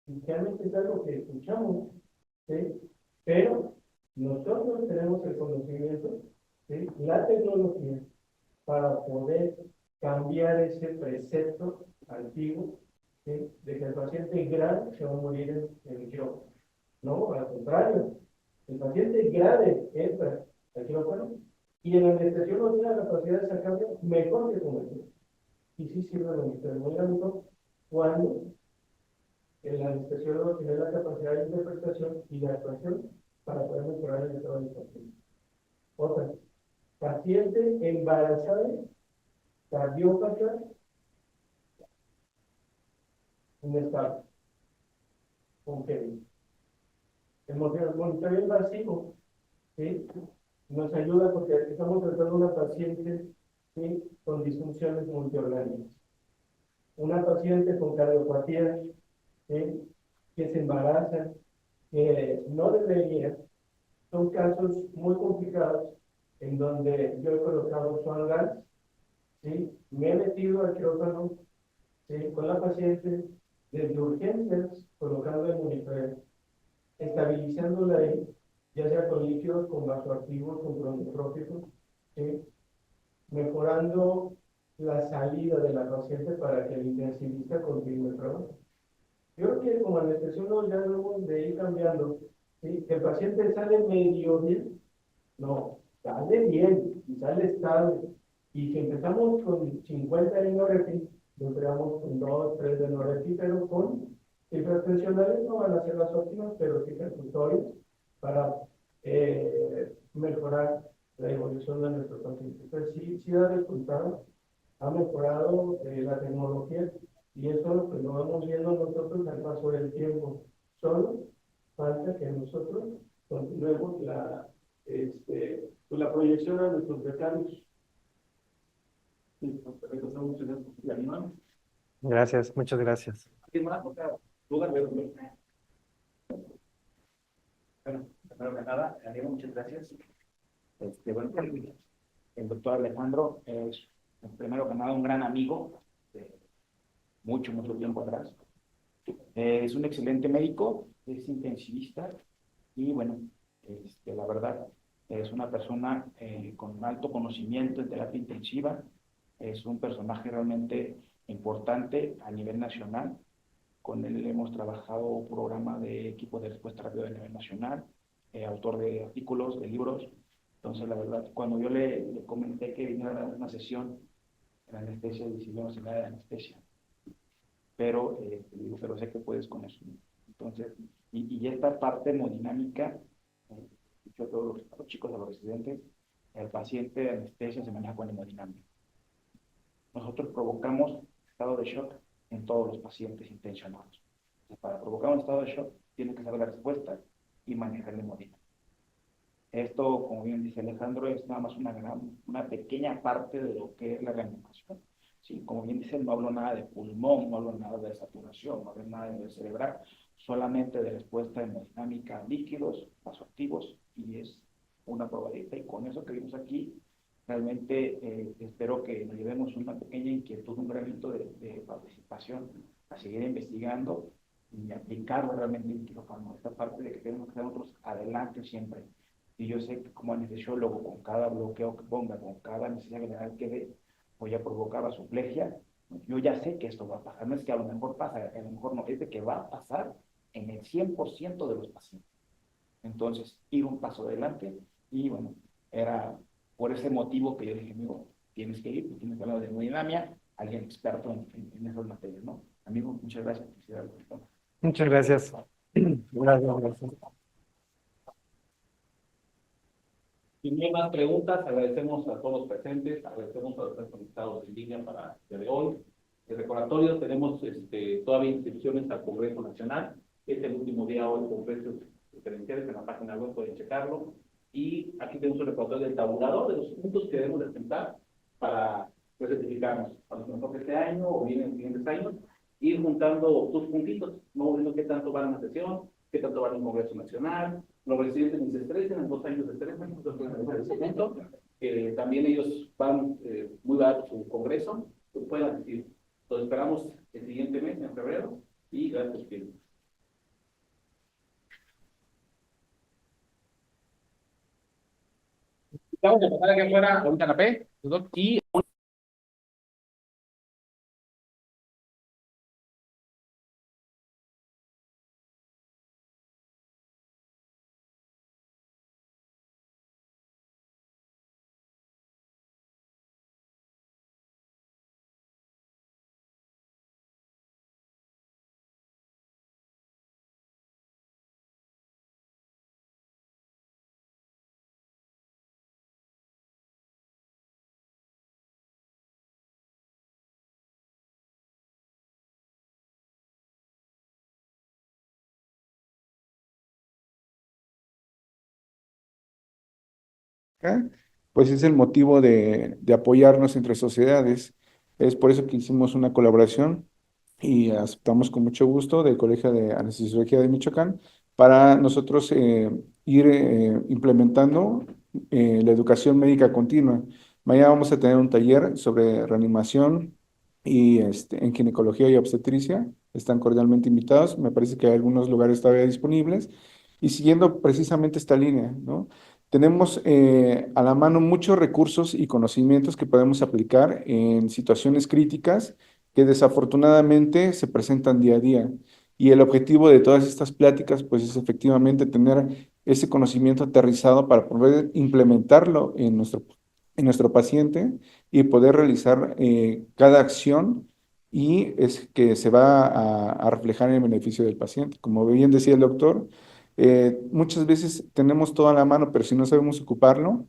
Y realmente es algo que escuchamos, ¿sí? Pero nosotros tenemos el conocimiento, ¿sí? La tecnología para poder cambiar ese precepto antiguo, ¿sí? De que el paciente grave se va a morir en el quirófano. No, al contrario, el paciente grave entra al quirófano y el anestesiólogo tiene la capacidad de sacarlo mejor que con el. Y sí sirve lo mismo cuando el anestesiólogo tiene la capacidad de interpretación y de actuación para poder mejorar el estado del paciente. Otra, paciente embarazada, cardiópata, inestable, con Kevin. El monitoreo invasivo, ¿sí? Nos ayuda porque estamos tratando a una paciente, ¿sí? Con disfunciones multiorgánicas. Una paciente con cardiopatía, ¿sí? Que se embaraza, que no debería. Son casos muy complicados en donde yo he colocado Swan Gas, ¿sí? Me he metido al quirófano, ¿sí? Con la paciente desde urgencias, colocando el monitoreo, estabilizándola ahí, ya sea con líquidos, con vasoactivos, con cronotrópicos, ¿sí? Mejorando la salida de la paciente para que el intensivista continúe el trabajo. Yo creo que como anestesiólogo ya debemos de ir cambiando, ¿sí? Que el paciente sale medio bien, no, sale bien y sale estable. Y si empezamos con 50 de norepi, lo empezamos con 2, 3 de norepi, pero con cifras tensionales no van a ser las óptimas, pero sí percutorias para mejorar la evolución de nuestro paciente. Entonces sí da resultado, ha mejorado la tecnología y eso pues, lo vamos viendo nosotros al paso del tiempo. Solo falta que nosotros continuemos pues la proyección a nuestros becarios. Gracias, muchas gracias. Bueno, primero que nada, Daniel, muchas gracias. Bueno, el doctor Alejandro es, primero que nada, un gran amigo de mucho tiempo atrás. Es un excelente médico, es intensivista y, bueno, la verdad, es una persona con alto conocimiento en terapia intensiva. Es un personaje realmente importante a nivel nacional. Con él hemos trabajado un programa de equipo de respuesta rápida a nivel nacional, autor de artículos, de libros. Entonces, la verdad, cuando yo le comenté que viniera a dar una sesión en anestesia, decidimos en de anestesia. Pero, pero sé que puedes con eso. Entonces, y esta parte hemodinámica, dicho a todos los chicos, a los residentes, el paciente de anestesia se maneja con hemodinámica. Nosotros provocamos estado de shock en todos los pacientes intencionados. Entonces, para provocar un estado de shock, tiene que saber la respuesta y manejar la hemodinámica. Esto, como bien dice Alejandro, es nada más una pequeña parte de lo que es la reanimación. Sí, como bien dice, no hablo nada de pulmón, no hablo nada de saturación, no hablo nada de cerebral, solamente de respuesta hemodinámica a líquidos, vasoactivos, y es una probadita. Y con eso que vimos aquí, realmente espero que nos llevemos una pequeña inquietud, un granito de participación a seguir investigando y aplicarlo realmente en quirófano. Esta parte de que tenemos que estar nosotros adelante siempre. Y yo sé que como anestesiólogo, con cada bloqueo que ponga, con cada necesidad general que dé, voy a provocar vasoplegia. Yo ya sé que esto va a pasar. No es que a lo mejor pasa, a lo mejor no, es de que va a pasar en el 100% de los pacientes. Entonces, ir un paso adelante y bueno, era por ese motivo que yo dije, amigo, tienes que ir, tienes que hablar de hemodinamia, alguien experto en esas materias, ¿no? Amigo, muchas gracias. Muchas gracias. Gracias, gracias. Si no hay más preguntas, agradecemos a todos los presentes, agradecemos a los que están conectados en línea para el día de hoy. El recordatorio, tenemos todavía inscripciones al Congreso Nacional. Es el último día hoy con precios diferenciales en la página web, pueden checarlo. Y aquí tenemos un recordatorio del tabulador de los puntos que debemos de presentar para certificarnos a los que nos toque este año o bien en los siguientes años, ir juntando tus puntitos, no viendo qué tanto van a la sesión, qué tanto van al Congreso Nacional. Los residentes ni se estresen, en 2 años de estrés, también ellos van muy barato su congreso, pues puedan decir. Entonces esperamos el siguiente mes, en febrero, y gracias por su tiempo. Vamos a pasar aquí afuera a un canapé, y Acá, pues es el motivo de apoyarnos entre sociedades. Es por eso que hicimos una colaboración y aceptamos con mucho gusto del Colegio de Anestesiología de Michoacán para nosotros ir implementando la educación médica continua. Mañana vamos a tener un taller sobre reanimación y en ginecología y obstetricia. Están cordialmente invitados. Me parece que hay algunos lugares todavía disponibles. Y siguiendo precisamente esta línea, ¿no? Tenemos a la mano muchos recursos y conocimientos que podemos aplicar en situaciones críticas que desafortunadamente se presentan día a día. Y el objetivo de todas estas pláticas, pues, es efectivamente tener ese conocimiento aterrizado para poder implementarlo en nuestro paciente y poder realizar cada acción y es que se va a reflejar en el beneficio del paciente. Como bien decía el doctor, muchas veces tenemos todo a la mano, pero si no sabemos ocuparlo,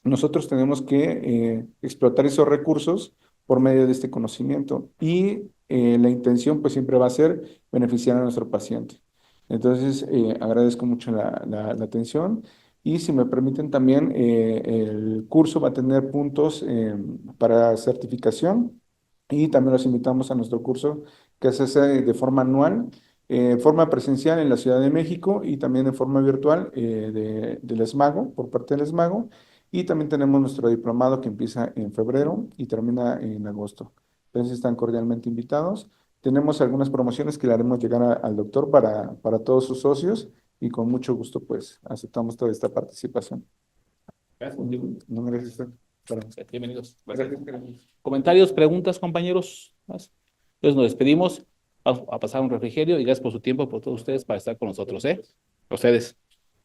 nosotros tenemos que explotar esos recursos por medio de este conocimiento y la intención pues siempre va a ser beneficiar a nuestro paciente. Entonces, agradezco mucho la atención y si me permiten también, el curso va a tener puntos para certificación y también los invitamos a nuestro curso que se hace de forma anual, forma presencial en la Ciudad de México y también de forma virtual del ESMAGO, por parte del ESMAGO. Y también tenemos nuestro diplomado que empieza en febrero y termina en agosto. Entonces están cordialmente invitados. Tenemos algunas promociones que le haremos llegar al doctor para todos sus socios y con mucho gusto pues aceptamos toda esta participación. gracias. No, gracias. Bienvenidos. Gracias. Comentarios, preguntas, compañeros. ¿Más? Entonces nos despedimos. Vamos a pasar un refrigerio y gracias por su tiempo, por todos ustedes, para estar con nosotros, ¿eh? A ustedes.